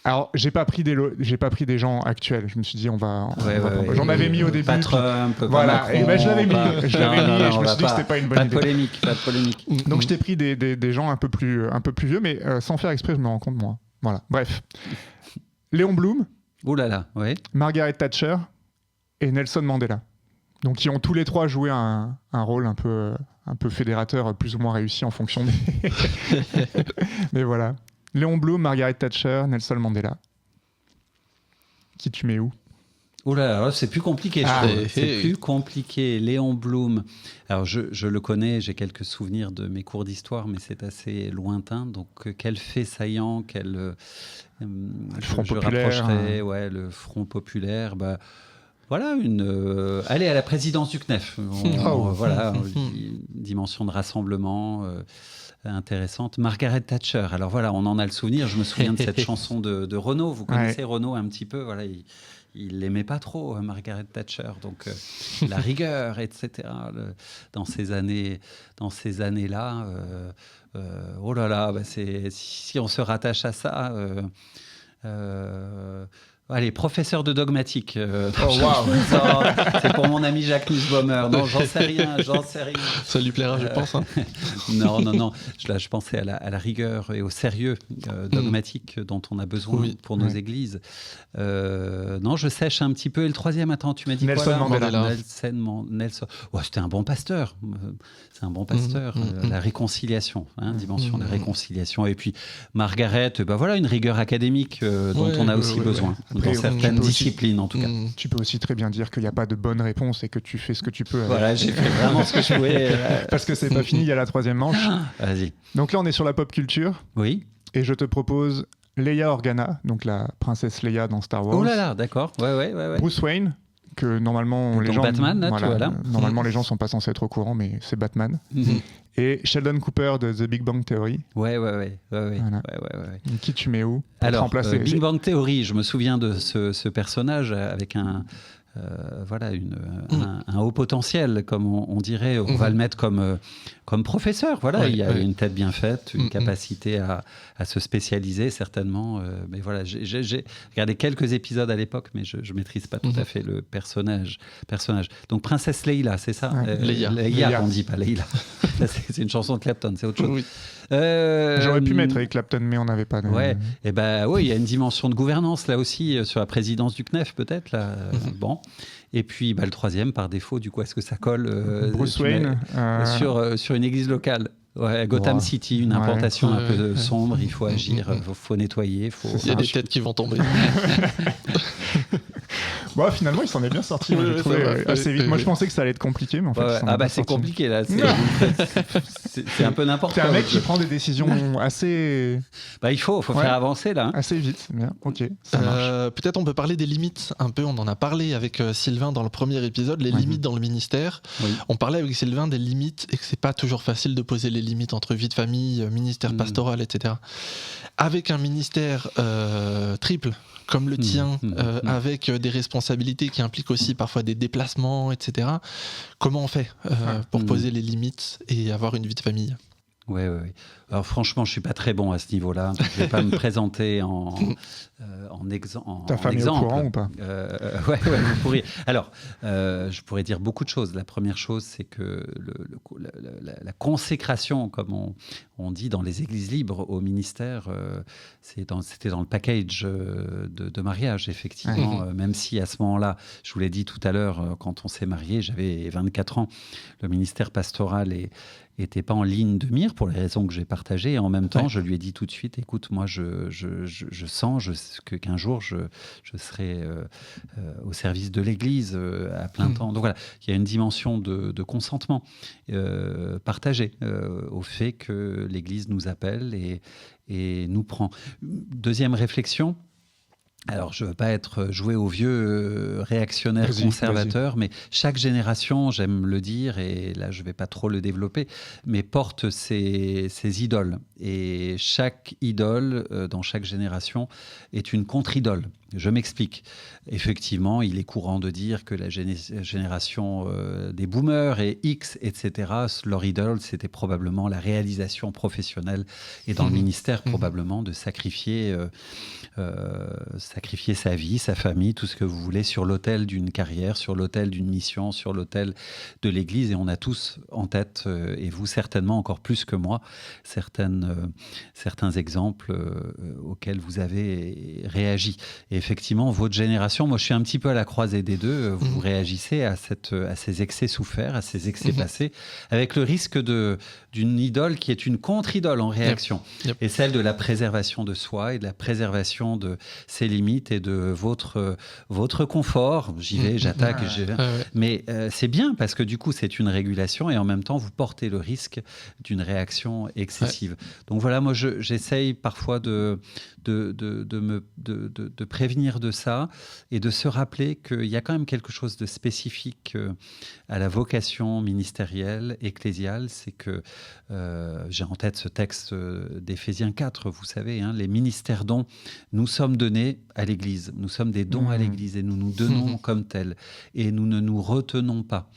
Alors, j'ai pas pris des gens actuels. Je me suis dit, j'en avais mis au début. Pas Trump, voilà. Macron, et ben je l'avais mis. Et je me suis dit que c'était pas une bonne idée. Pas de polémique. Donc, je t'ai pris des gens un peu plus vieux, mais sans faire exprès, je me rends compte moi. Voilà. Bref. Léon Blum. Oh là là. Ouais. Margaret Thatcher et Nelson Mandela. Donc, qui ont tous les 3 joué un rôle un peu fédérateur, plus ou moins réussi en fonction des. Mais voilà. Léon Blum, Margaret Thatcher, Nelson Mandela. Qui tu mets où? Oh là là, c'est plus compliqué. C'est plus compliqué. Léon Blum. Alors, je le connais, j'ai quelques souvenirs de mes cours d'histoire, mais c'est assez lointain. Donc, quel fait saillant, quel. Le Front populaire. Le Front populaire. Bah. Voilà, aller à la présidence du CNEF. Voilà, une dimension de rassemblement intéressante. Margaret Thatcher. Alors voilà, on en a le souvenir. Je me souviens de cette chanson de Renaud. Vous connaissez Renaud un petit peu. Voilà, il l'aimait pas trop, Margaret Thatcher. Donc la rigueur, etc. Dans ces années-là. Oh là là, si on se rattache à ça. Allez, professeur de dogmatique. C'est pour mon ami Jacques Nussbaumer. Non, j'en sais rien. Ça lui plaira, je pense. Hein. Non. Je pensais à la rigueur et au sérieux dogmatique dont on a besoin pour nos églises. Non, je sèche un petit peu. Et le troisième, attends, tu m'as dit Nelson Mandela. Nelson. C'était un bon pasteur. C'est un bon pasteur. La réconciliation, dimension de la réconciliation. Et puis, Margaret, une rigueur académique dont on a aussi besoin. Dans certaines disciplines, en tout cas. Tu peux aussi très bien dire qu'il n'y a pas de bonne réponse et que tu fais ce que tu peux. Voilà, j'ai fait vraiment ce que je pouvais. Parce que c'est pas fini, il y a la 3e manche. Vas-y. Donc là, on est sur la pop culture. Oui. Et je te propose Leia Organa, donc la princesse Leia dans Star Wars. Oh là là, d'accord. Ouais. Bruce Wayne, que normalement les gens. Batman, là, normalement les gens sont pas censés être au courant, mais c'est Batman. Et Sheldon Cooper de The Big Bang Theory. Ouais. Qui tu mets où? Alors, Big Bang Theory, je me souviens de ce personnage avec voilà, un haut potentiel, comme on dirait. On va le mettre comme professeur. Voilà, il y a une tête bien faite, une capacité à se spécialiser, certainement. Mais voilà, j'ai regardé quelques épisodes à l'époque, mais je ne maîtrise pas tout à fait le personnage. Donc, Princesse Leïla, c'est ça Leïla, on ne dit pas Leïla. C'est une chanson de Clapton, c'est autre chose. Oui. J'aurais pu mettre avec Clapton, mais on n'avait pas. Il y a une dimension de gouvernance là aussi sur la présidence du CNEF peut-être là. Bon. Et puis le troisième par défaut, du coup, est-ce que ça colle Bruce Wayne sur une église locale? Ouais, Gotham City, une implantation un peu sombre. Il faut agir, faut nettoyer. Il y a des têtes qui vont tomber. Bon, finalement, il s'en est bien sorti. J'ai trouvé assez vite. Moi, je pensais que ça allait être compliqué, mais en fait, c'est compliqué là. C'est un peu n'importe quoi. C'est un mec qui prend des décisions assez. Il faut faire avancer là. Assez vite, bien. Ok, ça marche. Peut-être on peut parler des limites un peu. On en a parlé avec Sylvain dans le premier épisode, les limites dans le ministère. Oui. On parlait avec Sylvain des limites et que c'est pas toujours facile de poser les limites entre vie de famille, ministère pastoral, etc. Avec un ministère triple comme le tien, avec des responsabilités qui impliquent aussi parfois des déplacements, etc. Comment on fait pour poser les limites et avoir une vie de famille ? Oui. Alors franchement, je suis pas très bon à ce niveau-là. Je vais pas me présenter en Ta famille exemple. Au courant ou pas vous pourriez. Alors, je pourrais dire beaucoup de choses. La première chose, c'est que la consécration, comme on dit dans les églises libres au ministère, c'était dans le package de mariage, effectivement. Même si à ce moment-là, je vous l'ai dit tout à l'heure, quand on s'est marié, j'avais 24 ans, le ministère pastoral n'était pas en ligne de mire pour les raisons que j'ai partagées. Et en même temps, je lui ai dit tout de suite, écoute, moi, je sens qu'un jour, je serai au service de l'Église à plein temps. Donc voilà, il y a une dimension de consentement partagé au fait que l'Église nous appelle et nous prend. Deuxième réflexion. Alors, je ne veux pas jouer au vieux réactionnaire conservateur, mais chaque génération, j'aime le dire, et là, je ne vais pas trop le développer, mais porte ses idoles. Et chaque idole, dans chaque génération, est une contre-idole. Je m'explique. Effectivement, il est courant de dire que la génération des boomers et X, etc., leur idole, c'était probablement la réalisation professionnelle et dans le ministère, probablement, de sacrifier sa vie, sa famille, tout ce que vous voulez, sur l'autel d'une carrière, sur l'autel d'une mission, sur l'autel de l'Église. Et on a tous en tête, et vous certainement encore plus que moi, certains exemples auxquels vous avez réagi. Et effectivement, votre génération, moi je suis un petit peu à la croisée des deux, vous réagissez à ces excès soufferts, à ces excès passés, avec le risque d'une idole qui est une contre-idole en réaction, et celle de la préservation de soi et de la préservation de ses limites et de votre confort. J'y vais, j'attaque, mais c'est bien parce que du coup c'est une régulation et en même temps vous portez le risque d'une réaction excessive. Donc voilà, moi j'essaye parfois de prévenir de ça et de se rappeler qu'il y a quand même quelque chose de spécifique à la vocation ministérielle, ecclésiale. C'est que j'ai en tête ce texte d'Éphésiens 4, vous savez, les ministères dons, nous sommes donnés à l'Église. Nous sommes des dons à l'Église et nous nous donnons comme tels et nous ne nous retenons pas.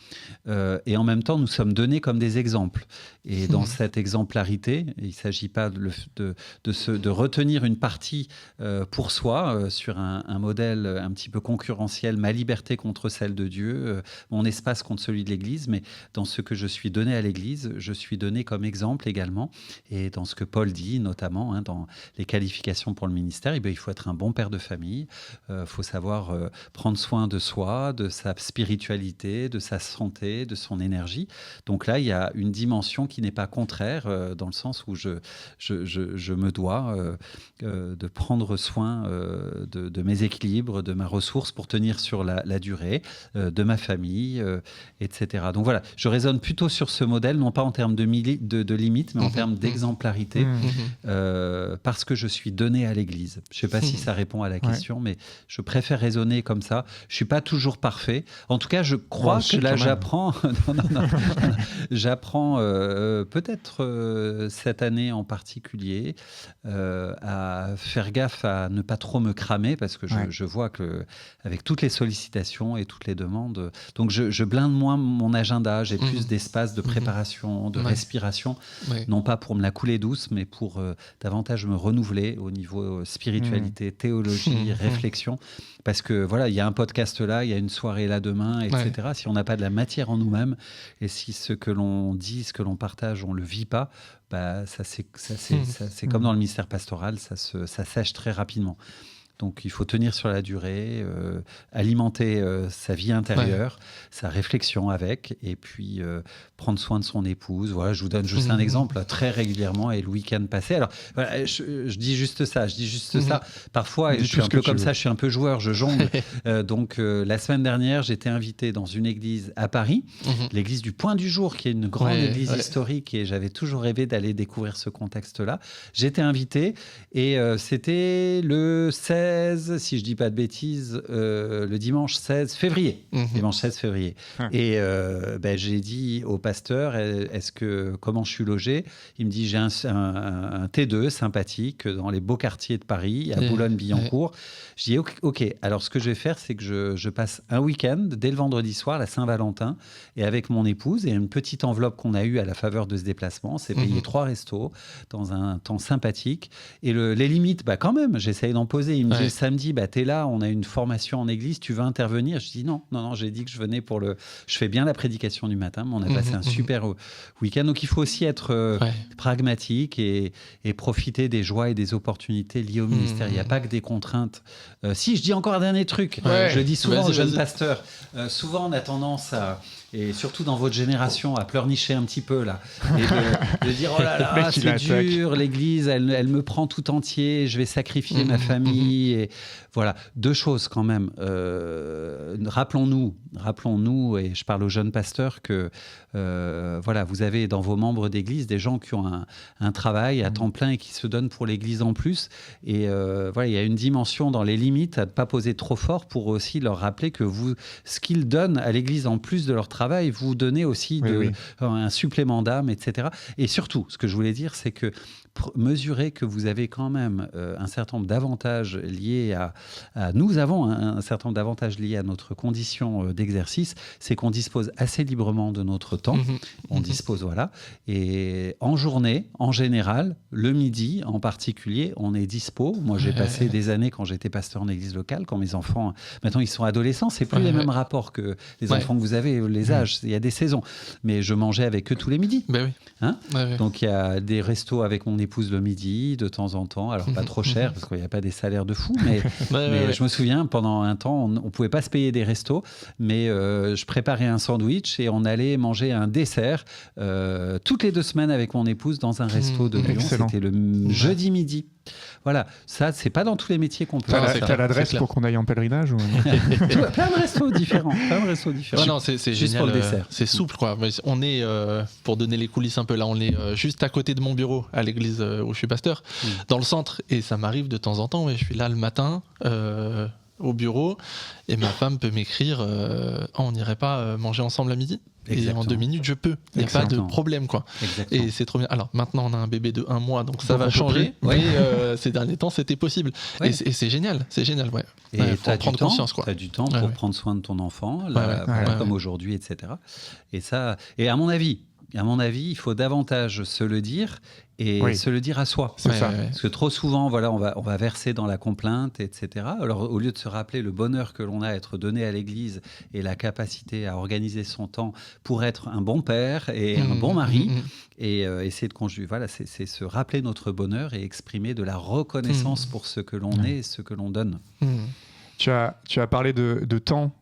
Et en même temps, nous sommes donnés comme des exemples. Et dans cette exemplarité, il ne s'agit pas de retenir une partie pour soi, sur un modèle un petit peu concurrentiel, ma liberté contre celle de Dieu, mon espace contre celui de l'Église, mais dans ce que je suis donné à l'Église, je suis donné comme exemple également. Et dans ce que Paul dit, notamment, dans les qualifications pour le ministère, il faut être un bon père de famille, faut savoir prendre soin de soi, de sa spiritualité, de sa santé, de son énergie. Donc là, il y a une dimension qui n'est pas contraire, dans le sens où je me dois de prendre soin de mes équilibres, de ma ressource pour tenir sur la durée, de ma famille, etc. Donc voilà, je raisonne plutôt sur ce modèle, non pas en termes de limites, mais en termes d'exemplarité, parce que je suis donné à l'Église. Je ne sais pas si ça répond à la question, mais je préfère raisonner comme ça. Je ne suis pas toujours parfait. En tout cas, je crois que là, j'apprends... J'apprends peut-être cette année en particulier à faire gaffe à ne pas trop me cramer, journée parce que je vois que avec toutes les sollicitations et toutes les demandes, donc je blinde moins mon agenda, j'ai plus d'espace de préparation, de respiration, non pas pour me la couler douce, mais pour davantage me renouveler au niveau spiritualité, théologie, réflexion. Parce que voilà, il y a un podcast là, il y a une soirée là demain, etc. Si on n'a pas de la matière en nous-mêmes et si ce que l'on dit, ce que l'on partage, on le vit pas, bah c'est comme dans le ministère pastoral, ça sèche très rapidement. Donc il faut tenir sur la durée, alimenter sa vie intérieure, sa réflexion avec, et puis prendre soin de son épouse. Voilà, je vous donne juste un exemple très régulièrement et le week-end passé. Alors voilà, je dis juste ça, ça. Parfois, je suis un peu comme ça, je suis un peu joueur, je jongle. Donc la semaine dernière, j'étais invité dans une église à Paris, l'église du Point du Jour, qui est une grande église historique, et j'avais toujours rêvé d'aller découvrir ce contexte-là. J'étais invité et c'était le 16, si je dis pas de bêtises, le dimanche 16 février. Dimanche 16 février. Et j'ai dit au pasteur, comment je suis logé? Il me dit, j'ai un T2 sympathique dans les beaux quartiers de Paris, à Boulogne-Billancourt. Je dis, OK. Alors, ce que je vais faire, c'est que je passe un week-end, dès le vendredi soir, la Saint-Valentin, et avec mon épouse, et une petite enveloppe qu'on a eue à la faveur de ce déplacement, c'est payer 3 restos dans un temps sympathique. Et les limites, quand même, j'essaye d'en poser. Il me dit, le samedi, t'es là, on a une formation en église, tu veux intervenir? Je dis non, j'ai dit que je venais je fais bien la prédication du matin, mais on a passé un super week-end. Donc il faut aussi être pragmatique et profiter des joies et des opportunités liées au ministère. Il n'y a pas que des contraintes. Si, je dis encore un dernier truc, je le dis souvent aux jeunes pasteurs, souvent on a tendance et surtout dans votre génération, à pleurnicher un petit peu là, et de dire oh là là, c'est dur, l'église, elle me prend tout entier, je vais sacrifier ma famille. Et voilà, 2 choses quand même. Rappelons-nous, et je parle aux jeunes pasteurs, que voilà, vous avez dans vos membres d'église des gens qui ont un travail à temps plein et qui se donnent pour l'église en plus. Et voilà, il y a une dimension dans les limites à ne pas poser trop fort pour aussi leur rappeler que ce qu'ils donnent à l'église en plus de leur travail, vous donnez aussi un supplément d'âme, etc. Et surtout, ce que je voulais dire, c'est que mesurez que vous avez quand même un certain nombre d'avantages liés nous avons un certain nombre d'avantages liés à notre condition d'exercice, c'est qu'on dispose assez librement de notre temps. On dispose, voilà. Et en journée, en général, le midi en particulier, on est dispo. Moi, j'ai passé des années quand j'étais pasteur en église locale, quand mes enfants, maintenant ils sont adolescents, c'est plus les mêmes rapports que les enfants que vous avez, les âges, il y a des saisons. Mais je mangeais avec eux tous les midis. Donc il y a des restos avec mon épouse le midi, de temps en temps, alors pas trop cher, parce qu'il n'y a pas des salaires de fou, mais je me souviens, pendant un temps, on ne pouvait pas se payer des restos, mais je préparais un sandwich et on allait manger un dessert toutes les 2 semaines avec mon épouse dans un resto de Lyon. Excellent. C'était le jeudi midi. Voilà, ça, c'est pas dans tous les métiers qu'on peut faire. T'as l'adresse pour qu'on aille en pèlerinage ou... Plein de restos différents. Non, c'est juste génial. pour le dessert. C'est souple, quoi. On est, pour donner les coulisses un peu là, on est juste à côté de mon bureau, à l'église où je suis pasteur, dans le centre. Et ça m'arrive de temps en temps, je suis là le matin, au bureau, et ma femme peut m'écrire on n'irait pas manger ensemble à midi? Exactement. Et en 2 minutes, je peux. Il n'y a pas de problème, quoi. Exactement. Et c'est trop bien. Alors maintenant, on a un bébé de 1 mois, donc ça va changer. Mais ces derniers temps, c'était possible. Et c'est génial. C'est génial, Et faut en prendre conscience, quoi. Tu as du temps pour prendre soin de ton enfant, comme aujourd'hui, etc. Et à mon avis, il faut davantage se le dire et se le dire à soi. C'est ça. Parce que trop souvent, voilà, on va verser dans la complainte, etc. Alors, au lieu de se rappeler le bonheur que l'on a à être donné à l'Église et la capacité à organiser son temps pour être un bon père et un bon mari, et essayer de conjuguer, voilà, c'est se rappeler notre bonheur et exprimer de la reconnaissance pour ce que l'on est et ce que l'on donne. Tu as parlé de temps,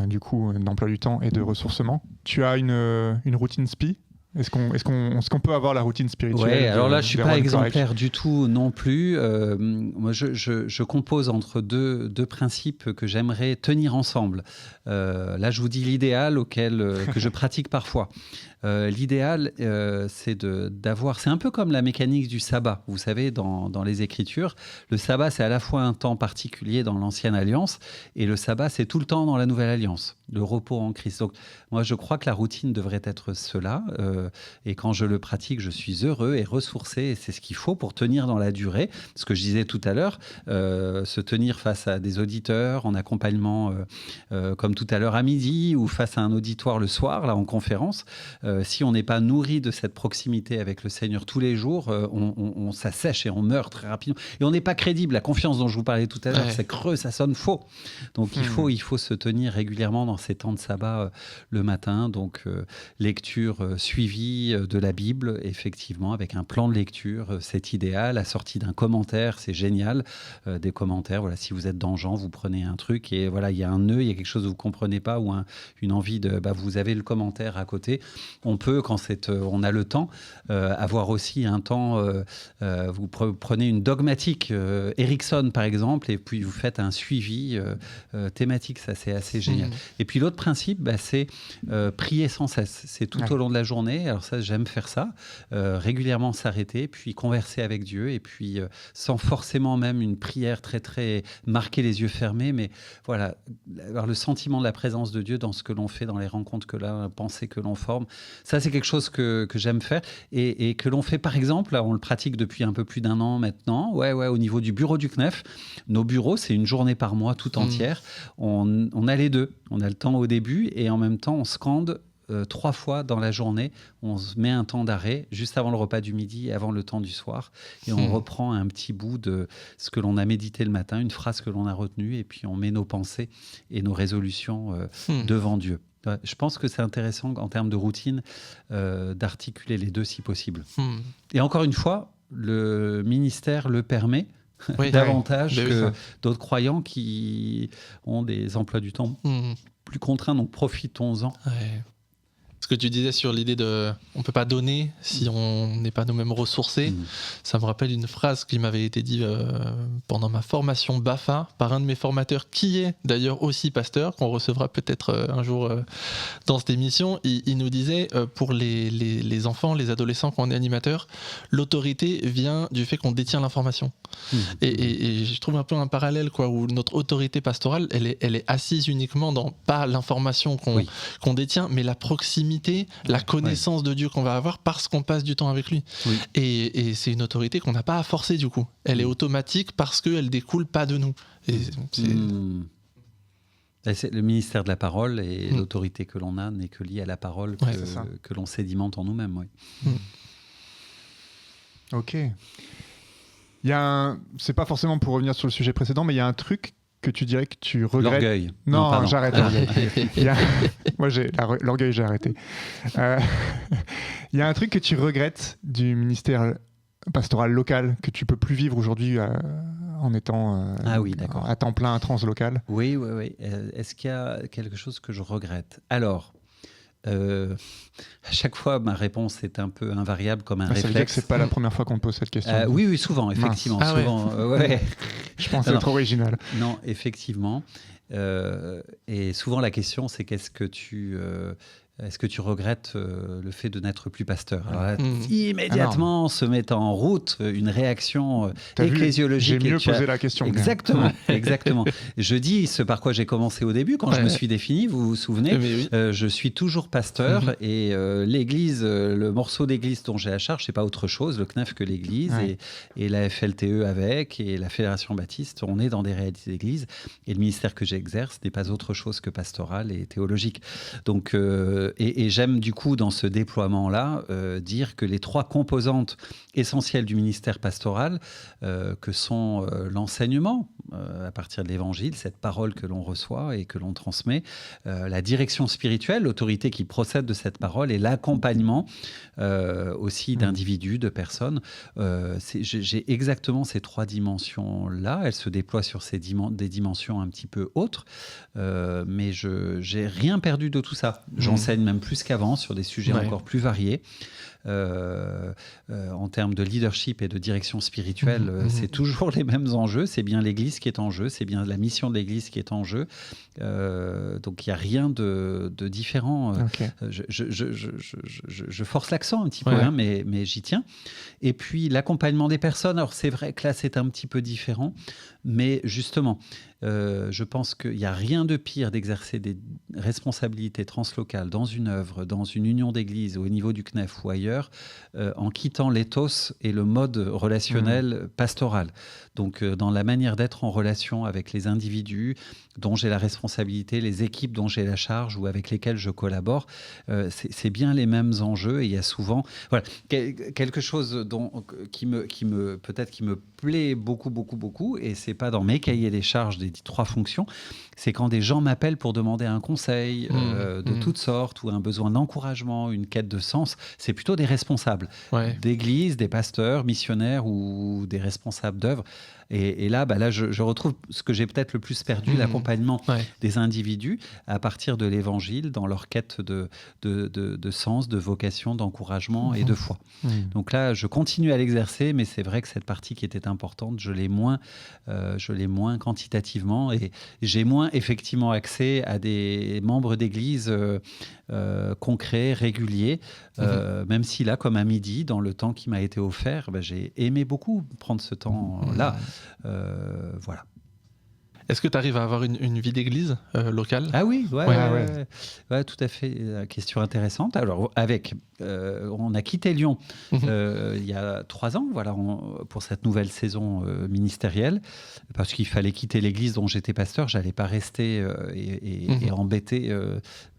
du coup, d'emploi du temps et de ressourcement. Tu as une routine SPI? Est-ce qu'on peut avoir la routine spirituelle? Oui, alors là, je ne suis pas exemplaire du tout non plus. Moi, je compose entre deux principes que j'aimerais tenir ensemble. Là, je vous dis l'idéal que je pratique parfois. L'idéal, c'est d'avoir... C'est un peu comme la mécanique du sabbat. Vous savez, dans les Écritures, le sabbat, c'est à la fois un temps particulier dans l'Ancienne Alliance et le sabbat, c'est tout le temps dans la Nouvelle Alliance. le repos en Christ. Donc, moi, je crois que la routine devrait être cela. Et quand je le pratique, je suis heureux et ressourcé. Et c'est ce qu'il faut pour tenir dans la durée. Ce que je disais tout à l'heure, se tenir face à des auditeurs en accompagnement, comme tout à l'heure à midi, ou face à un auditoire le soir, là, en conférence. Si on n'est pas nourri de cette proximité avec le Seigneur tous les jours, on s'assèche et on meurt très rapidement. Et on n'est pas crédible. La confiance dont je vous parlais tout à l'heure, c'est creux, ça sonne faux. Donc, il faut se tenir régulièrement dans ces temps de sabbat le matin. Donc, lecture suivie de la Bible, effectivement, avec un plan de lecture, c'est idéal. Assorti d'un commentaire, c'est génial. Des commentaires, voilà, si vous êtes dans Jean, vous prenez un truc et voilà, il y a un nœud, il y a quelque chose que vous ne comprenez pas ou une envie de... vous avez le commentaire à côté. On peut, quand on a le temps, avoir aussi un temps... vous prenez une dogmatique, Erickson par exemple, et puis vous faites un suivi thématique, ça c'est assez génial. Et puis l'autre principe, c'est prier sans cesse. C'est tout au long de la journée. Alors ça, j'aime faire ça. Régulièrement s'arrêter, puis converser avec Dieu, et puis sans forcément même une prière très très marquée les yeux fermés, mais voilà, avoir le sentiment de la présence de Dieu dans ce que l'on fait, dans les rencontres que l'on pensée que l'on forme. Ça, c'est quelque chose que j'aime faire et que l'on fait par exemple, là, on le pratique depuis un peu plus d'1 an maintenant, au niveau du bureau du CNEF. Nos bureaux, c'est une journée par mois tout entière. On a les deux. On a le temps au début et en même temps, on scande 3 fois dans la journée. On se met un temps d'arrêt juste avant le repas du midi et avant le temps du soir. Et on reprend un petit bout de ce que l'on a médité le matin, une phrase que l'on a retenue, et puis on met nos pensées et nos résolutions devant Dieu. Je pense que c'est intéressant en termes de routine d'articuler les deux si possible. Et encore une fois, le ministère le permet. Davantage que d'autres croyants qui ont des emplois du temps plus contraints, donc profitons-en. Ce que tu disais sur l'idée de on ne peut pas donner si on n'est pas nous-mêmes ressourcés, ça me rappelle une phrase qui m'avait été dite pendant ma formation BAFA par un de mes formateurs qui est d'ailleurs aussi pasteur, qu'on recevra peut-être un jour dans cette émission. Il nous disait pour les enfants, les adolescents, quand on est animateur, l'autorité vient du fait qu'on détient l'information. Et je trouve un peu un parallèle où notre autorité pastorale, elle est assise uniquement dans pas l'information qu'on détient, mais la proximité, la connaissance de Dieu qu'on va avoir parce qu'on passe du temps avec lui. Et c'est une autorité qu'on n'a pas à forcer du coup. Elle est automatique parce qu'elle découle pas de nous. Et c'est le ministère de la parole et l'autorité que l'on a n'est que liée à la parole que l'on sédimente en nous-mêmes. Ok. C'est pas forcément pour revenir sur le sujet précédent, mais il y a un truc que tu dirais que tu regrettes. L'orgueil. Non, j'arrête. Moi, l'orgueil, j'ai arrêté. Il y a un truc que tu regrettes du ministère pastoral local que tu peux plus vivre aujourd'hui en étant à temps plein à translocal. Oui. Est-ce qu'il y a quelque chose que je regrette ? Alors, à chaque fois, ma réponse est un peu invariable comme un réflexe. Ça veut dire que c'est pas la première fois qu'on te pose cette question. Oui, souvent, effectivement. Je pense que c'est trop original. Non, effectivement. Et souvent, la question, c'est est-ce que tu regrettes le fait de n'être plus pasteur ? Alors là, immédiatement se met en route une réaction ecclésiologique. J'ai mieux posé la question. Exactement. Je dis ce par quoi j'ai commencé au début, quand je me suis défini, vous vous souvenez, je suis toujours pasteur et l'église, le morceau d'église dont j'ai à charge, c'est pas autre chose, le CNEF que l'église et la FLTE avec et la Fédération Baptiste, on est dans des réalités d'église et le ministère que j'exerce n'est pas autre chose que pastoral et théologique. Donc, et j'aime du coup dans ce déploiement-là dire que les 3 composantes essentielles du ministère pastoral, que sont l'enseignement à partir de l'évangile, cette parole que l'on reçoit et que l'on transmet, la direction spirituelle, l'autorité qui procède de cette parole et l'accompagnement aussi d'individus, de personnes. J'ai exactement ces 3 dimensions-là. Elles se déploient sur des dimensions un petit peu autres, mais je n'ai rien perdu de tout ça. J'enseigne même plus qu'avant sur des sujets encore plus variés. en termes de leadership et de direction spirituelle, c'est toujours les mêmes enjeux. C'est bien l'Église qui est en jeu, c'est bien la mission de l'Église qui est en jeu. Donc il n'y a rien de différent. Okay. Je force l'accent un petit peu, hein, mais j'y tiens. Et puis l'accompagnement des personnes, alors c'est vrai que là c'est un petit peu différent, mais justement, je pense qu'il n'y a rien de pire d'exercer des responsabilités translocales dans une œuvre, dans une union d'église, au niveau du CNEF ou ailleurs, en quittant l'éthos et le mode relationnel pastoral. Donc, dans la manière d'être en relation avec les individus dont j'ai la responsabilité, les équipes dont j'ai la charge ou avec lesquelles je collabore, c'est bien les mêmes enjeux. Et il y a souvent quelque chose qui me plaît beaucoup, et c'est pas dans mes cahiers des charges des 3 fonctions, c'est quand des gens m'appellent pour demander un conseil de toutes sortes ou un besoin d'encouragement, une quête de sens. C'est plutôt des responsables d'église, des pasteurs, missionnaires ou des responsables d'œuvres. Et là, je retrouve ce que j'ai peut-être le plus perdu, l'accompagnement des individus à partir de l'Évangile dans leur quête de sens, de vocation, d'encouragement et de foi. Donc là, je continue à l'exercer, mais c'est vrai que cette partie qui était importante, je l'ai moins quantitativement, et j'ai moins effectivement accès à des membres d'église concrets, réguliers, même si là, comme à midi, dans le temps qui m'a été offert, j'ai aimé beaucoup prendre ce temps-là. Voilà. Est-ce que tu arrives à avoir une vie d'église locale ? Ah oui, tout à fait. Question intéressante. Alors, on a quitté Lyon il y a 3 ans, pour cette nouvelle saison ministérielle, parce qu'il fallait quitter l'église dont j'étais pasteur. J'allais pas rester et embêter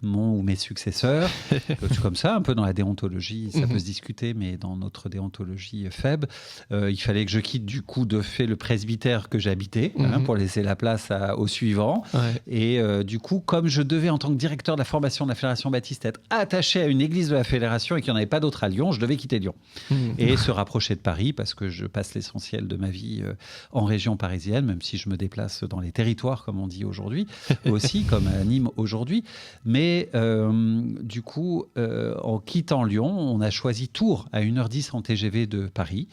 mon ou mes successeurs. C'est comme ça, un peu dans la déontologie, ça peut se discuter, mais dans notre déontologie FEB, il fallait que je quitte du coup de fait le presbytère que j'habitais pour laisser la place au suivant. Et du coup, comme je devais, en tant que directeur de la formation de la Fédération Baptiste, être attaché à une église de la Fédération et qu'il n'y en avait pas d'autre à Lyon, je devais quitter Lyon et se rapprocher de Paris, parce que je passe l'essentiel de ma vie en région parisienne, même si je me déplace dans les territoires, comme on dit aujourd'hui, aussi, comme à Nîmes aujourd'hui. Mais du coup, en quittant Lyon, on a choisi Tours, à 1h10 en TGV de Paris.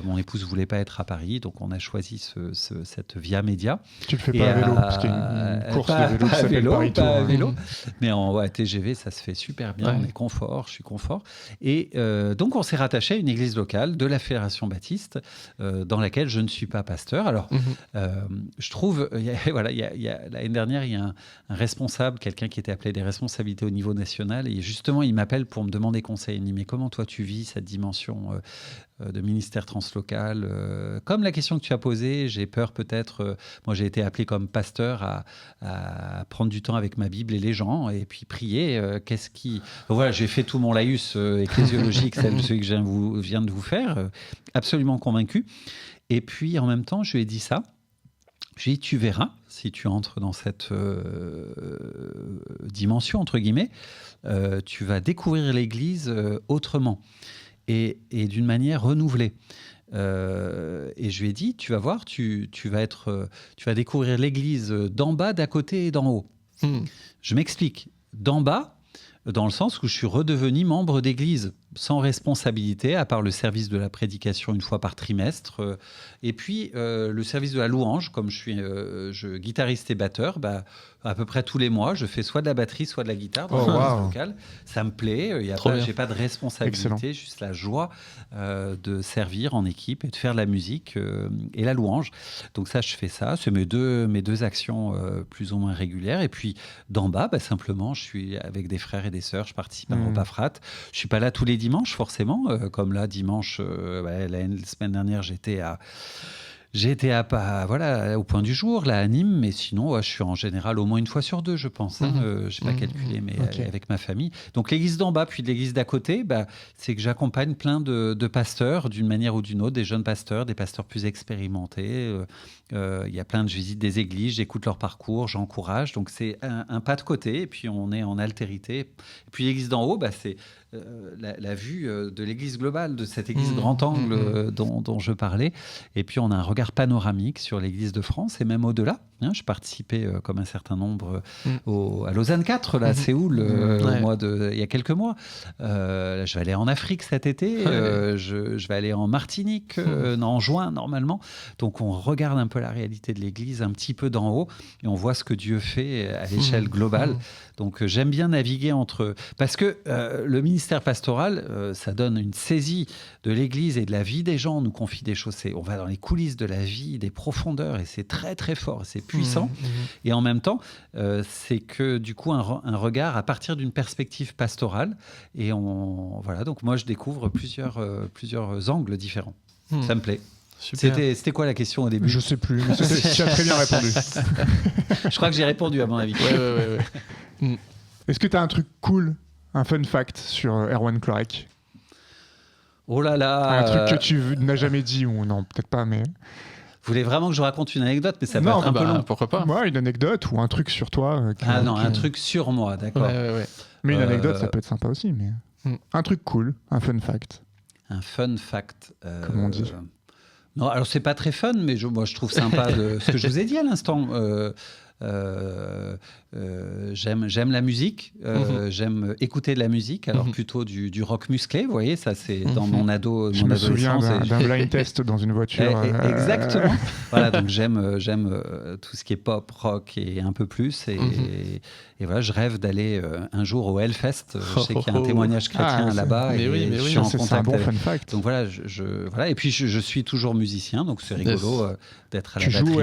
Mon épouse ne voulait pas être à Paris, donc on a choisi cette via média. Tu le fais pas à vélo, parce qu'il y a une course de vélo qui s'appelle Paris-Tours. Pas à vélo, mais en TGV, ça se fait super bien, on est confort, je suis confort. Et donc on s'est rattaché à une église locale de la Fédération Baptiste, dans laquelle je ne suis pas pasteur. Alors, je trouve, l'année dernière, il y a un responsable, quelqu'un qui était appelé des responsabilités au niveau national, et justement, il m'appelle pour me demander conseil. Il me dit, mais comment toi tu vis cette dimension de ministère translocal, comme la question que tu as posée, j'ai peur peut-être, moi j'ai été appelé comme pasteur à prendre du temps avec ma Bible et les gens, et puis prier, voilà, j'ai fait tout mon laïus ecclésiologique, celui que je viens de vous faire, absolument convaincu. Et puis en même temps, je lui ai dit ça, j'ai dit, tu verras, si tu entres dans cette dimension, entre guillemets, tu vas découvrir l'Église autrement. Et d'une manière renouvelée. Et je lui ai dit, tu vas voir, tu vas découvrir l'Église d'en bas, d'à côté et d'en haut. Je m'explique. D'en bas, dans le sens où je suis redevenu membre d'Église sans responsabilité, à part le service de la prédication une fois par trimestre. Et puis, le service de la louange, comme je suis guitariste et batteur, à peu près tous les mois, je fais soit de la batterie, soit de la guitare dans l'église locale. Ça me plaît, j'ai pas de responsabilité, juste la joie de servir en équipe et de faire de la musique et la louange. Donc ça, je fais ça. C'est mes deux actions plus ou moins régulières. Et puis, d'en bas, simplement, je suis avec des frères et des sœurs, je participe à un repas frat. Je suis pas là tous les dimanches, forcément. Comme là, dimanche, la semaine dernière, j'étais au Point du Jour, là, à Nîmes, mais sinon, je suis en général au moins une fois sur 2, je pense. Je n'ai pas calculé, mais avec ma famille. Donc, l'église d'en bas, puis l'église d'à côté, c'est que j'accompagne plein de pasteurs, d'une manière ou d'une autre, des jeunes pasteurs, des pasteurs plus expérimentés. Il y a plein de visites des églises, j'écoute leur parcours, j'encourage. Donc, c'est un pas de côté, et puis on est en altérité. Et puis, l'église d'en haut, c'est la vue de l'église globale, de cette église grand angle dont je parlais. Et puis, on a un regard panoramique sur l'église de France et même au-delà. Je participais, comme un certain nombre, à Lausanne 4, là, à Séoul, il y a quelques mois. Je vais aller en Afrique cet été. Je vais aller en Martinique en juin, normalement. Donc, on regarde un peu la réalité de l'église un petit peu d'en haut et on voit ce que Dieu fait à l'échelle globale. Donc, j'aime bien naviguer entre... Parce que le ministère pastoral, ça donne une saisie de l'église et de la vie des gens. On nous confie des choses. On va dans les coulisses de la vie, des profondeurs, et c'est très, très fort. C'est puissant. Et en même temps, c'est que, du coup, un regard à partir d'une perspective pastorale. Et voilà. Donc, moi, je découvre plusieurs angles différents. Ça me plaît. C'était quoi la question au début ? Je sais plus, mais tu as très bien répondu. Je crois que j'ai répondu à mon avis. Ouais. Est-ce que tu as un truc cool, un fun fact sur Erwan Clorec ? Oh là là. Un truc que tu n'as jamais dit, ou non, peut-être pas, mais... Vous voulez vraiment que je raconte une anecdote, mais ça peut être un peu long. Pourquoi pas ? Ouais, une anecdote ou un truc sur toi. Un truc sur moi, d'accord. Ouais. Mais une anecdote, ça peut être sympa aussi. Mais un truc cool, un fun fact. Un fun fact. Comme on dit. Non, alors c'est pas très fun, mais moi je trouve sympa de ce que je vous ai dit à l'instant. J'aime la musique, j'aime écouter de la musique, alors plutôt du rock musclé, vous voyez, ça c'est dans mon adolescence. Je me souviens d'un blind test dans une voiture. Exactement. Voilà, donc j'aime tout ce qui est pop, rock et un peu plus, et voilà, je rêve d'aller un jour au Hellfest. Je sais qu'il y a un témoignage chrétien là-bas, mais je suis en contact. C'est un bon fun fact. Donc voilà, voilà, et puis je suis toujours musicien, donc c'est rigolo d'être à la batterie. Tu joues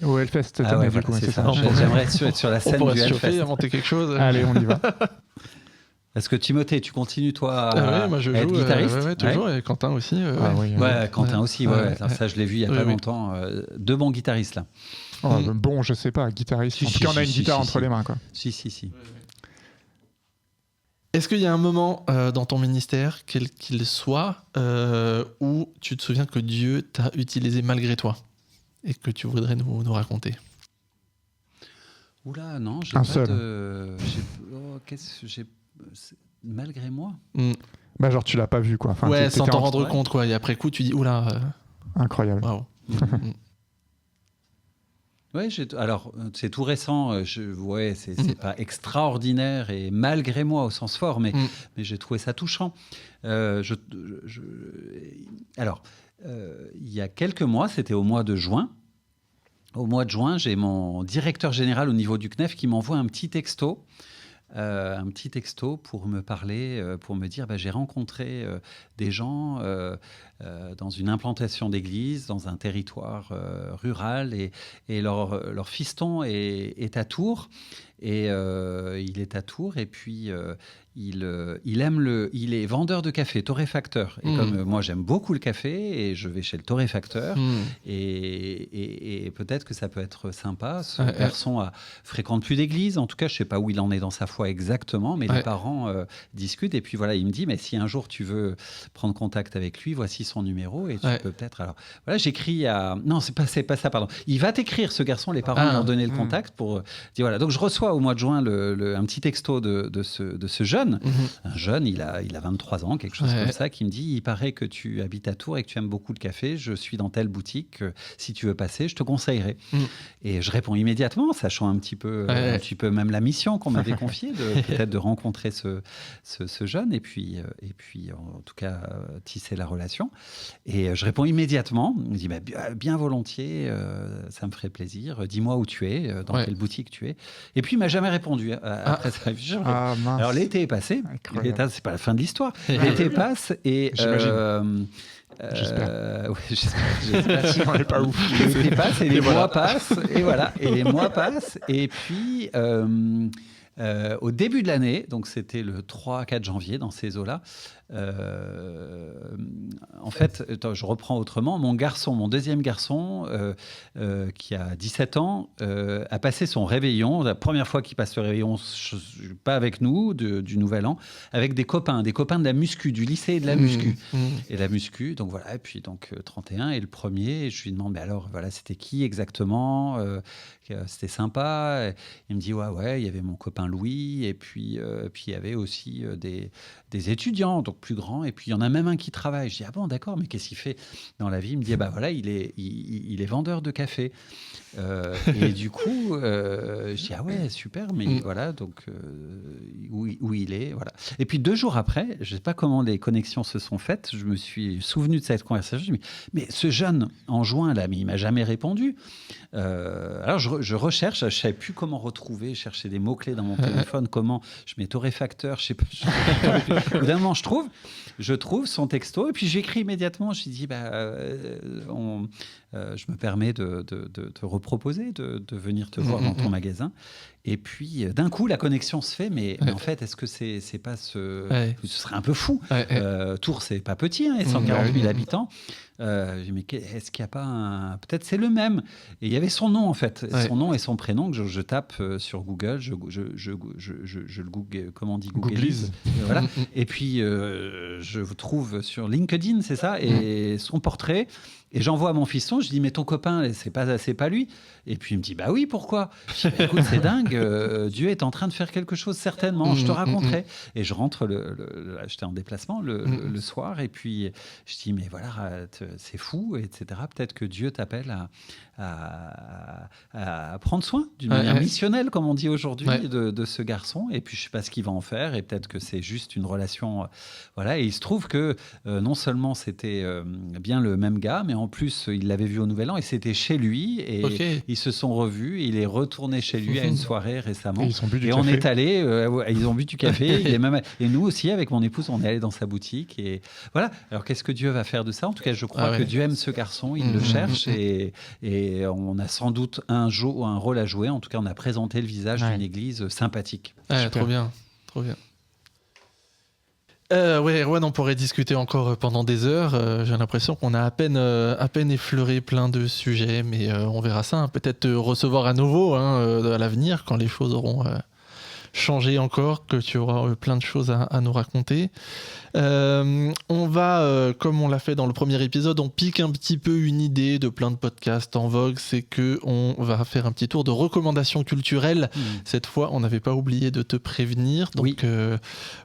au Hellfest cette année, du coup, c'est ça. J'aimerais être sur la scène du Hellfest. On pourrait se inventer quelque chose. Allez, on y va. Est-ce que Timothée, tu continues toi moi je à être joue, guitariste toujours, et Quentin aussi. Quentin aussi, ça je l'ai vu il n'y a pas longtemps. Deux bons guitaristes là. Bon, je sais pas, guitariste. En tout cas, on a une guitare entre les mains, quoi. Si. Est-ce qu'il y a un moment dans ton ministère, quel qu'il soit, où tu te souviens que Dieu t'a utilisé malgré toi et que tu voudrais nous raconter ? Oula, non, j'ai un pas seul. Malgré moi. Genre tu l'as pas vu, quoi. Enfin, sans t'en rendre compte, quoi. Et après coup, tu dis oula. Incroyable. Wow. Oui, alors c'est tout récent. C'est pas extraordinaire et malgré moi au sens fort, mais j'ai trouvé ça touchant. Alors, il y a quelques mois, c'était au mois de juin. Au mois de juin, j'ai mon directeur général au niveau du CNEF qui m'envoie un petit texto pour me parler, pour me dire j'ai rencontré des gens dans une implantation d'église, dans un territoire rural, et leur fiston est à Tours. Et il est à Tours, et puis il est vendeur de café, torréfacteur. Et comme moi j'aime beaucoup le café, et je vais chez le torréfacteur, et peut-être que ça peut être sympa. Ce garçon fréquente plus d'église, en tout cas je sais pas où il en est dans sa foi exactement, mais les parents discutent, et puis voilà, il me dit mais si un jour tu veux prendre contact avec lui, voici son numéro, et tu peux peut-être. Alors voilà, j'écris à... Non, c'est pas ça, pardon. Il va t'écrire, ce garçon, les parents lui ont donné le contact pour dire voilà. Donc je reçois au mois de juin un petit texto de ce jeune. Un jeune, il a 23 ans, quelque chose comme ça, qui me dit il paraît que tu habites à Tours et que tu aimes beaucoup le café, je suis dans telle boutique, si tu veux passer, je te conseillerais. Et je réponds immédiatement, sachant un petit peu même la mission qu'on m'avait confiée, peut-être de rencontrer ce jeune, et puis en tout cas tisser la relation. Et je réponds immédiatement, il me dit bien volontiers, ça me ferait plaisir, dis-moi où tu es, dans quelle boutique tu es. Et puis il m'a jamais répondu après ça. Alors l'été est passé, c'est pas la fin de l'histoire. L'été passe et j'espère. J'espère. Sinon, on n'est pas ouf. L'été passe et les mois passent, et voilà. Et les mois passent, et puis au début de l'année, donc c'était le 3-4 janvier, dans ces eaux-là, en fait, je reprends autrement, mon deuxième garçon, qui a 17 ans, a passé son réveillon, la première fois qu'il passe le réveillon, pas avec nous, du Nouvel An, avec des copains de la muscu, du lycée et de la muscu. Et la muscu, donc voilà, et puis donc 31, et le premier, je lui demande, mais alors, voilà, c'était qui exactement, c'était sympa. Et il me dit, ouais, il y avait mon copain copain Louis, et puis il y avait aussi des étudiants, donc plus grands, et puis il y en a même un qui travaille. Je dis, ah bon, d'accord, mais qu'est-ce qu'il fait dans la vie? Il me dit, voilà, il est vendeur de café. Et du coup, je dis, ah ouais, super, mais voilà, donc où il est, voilà. Et puis 2 jours après, je ne sais pas comment les connexions se sont faites, je me suis souvenu de cette conversation. Je me dis, mais ce jeune en juin, là, mais il ne m'a jamais répondu. Alors je recherche, je ne savais plus comment retrouver, chercher des mots-clés dans mon téléphone, comment je mets torréfacteur, je ne sais pas. Au bout d'un moment, je trouve son texto, et puis j'écris immédiatement, je lui dis, je me permets de te reproposer, de venir te voir dans ton magasin. Et puis, d'un coup, la connexion se fait, mais en fait, est-ce que c'est pas ce serait un peu fou. Tours, c'est pas petit, hein, 140 000 habitants. Mais est-ce qu'il n'y a pas peut-être c'est le même. Et il y avait son nom, en fait, son nom et son prénom que je tape sur Google, je le Google, comment on dit, Googlise. Voilà. Et puis je trouve sur LinkedIn, c'est ça, et son portrait. Et j'envoie à mon fiston, je dis, mais ton copain, c'est pas lui? Et puis il me dit, bah oui, pourquoi? Je dis, écoute, c'est dingue, Dieu est en train de faire quelque chose, certainement, je te raconterai. Et je rentre, j'étais en déplacement le soir, et puis je dis, mais voilà, c'est fou, etc. Peut-être que Dieu t'appelle à prendre soin d'une manière missionnelle, comme on dit aujourd'hui, de ce garçon. Et puis je ne sais pas ce qu'il va en faire, et peut-être que c'est juste une relation. Voilà. Et il se trouve que non seulement c'était bien le même gars, mais en plus il l'avait vu au Nouvel An, et c'était chez lui, et ils se sont revus. Il est retourné chez lui à une soirée récemment. Et on est allé, ils ont bu du café. Et nous aussi, avec mon épouse, on est allé dans sa boutique. Et voilà. Alors qu'est-ce que Dieu va faire de ça? En tout cas, je crois que Dieu aime ce garçon, il le cherche, et on a sans doute un rôle à jouer. En tout cas, on a présenté le visage d'une église sympathique. Trop bien, trop bien. Erwan, on pourrait discuter encore pendant des heures. J'ai l'impression qu'on a à peine effleuré plein de sujets, mais on verra ça. Hein. Peut-être te recevoir à nouveau à l'avenir, quand les choses auront changé encore, que tu auras plein de choses à nous raconter. On va, comme on l'a fait dans le premier épisode, on pique un petit peu une idée de plein de podcasts en vogue, c'est qu'on va faire un petit tour de recommandations culturelles. Cette fois, on n'avait pas oublié de te prévenir. Donc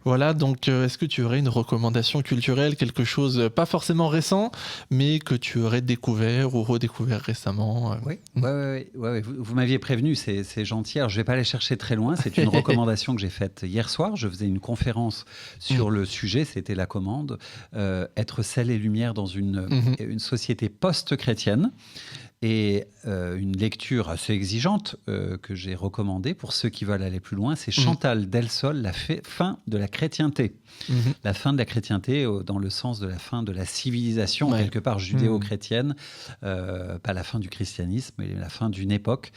voilà, est-ce que tu aurais une recommandation culturelle, quelque chose, pas forcément récent, mais que tu aurais découvert ou redécouvert récemment? Oui. Vous m'aviez prévenu, c'est gentil. Alors, je ne vais pas aller chercher très loin, c'est une recommandation que j'ai faite hier soir. Je faisais une conférence sur le sujet, c'était la commande, être sel et lumière dans une société post-chrétienne. Et une lecture assez exigeante que j'ai recommandée pour ceux qui veulent aller plus loin, c'est Chantal Delsol, La fin de la chrétienté. La fin de la chrétienté dans le sens de la fin de la civilisation, quelque part judéo-chrétienne, pas la fin du christianisme, mais la fin d'une époque.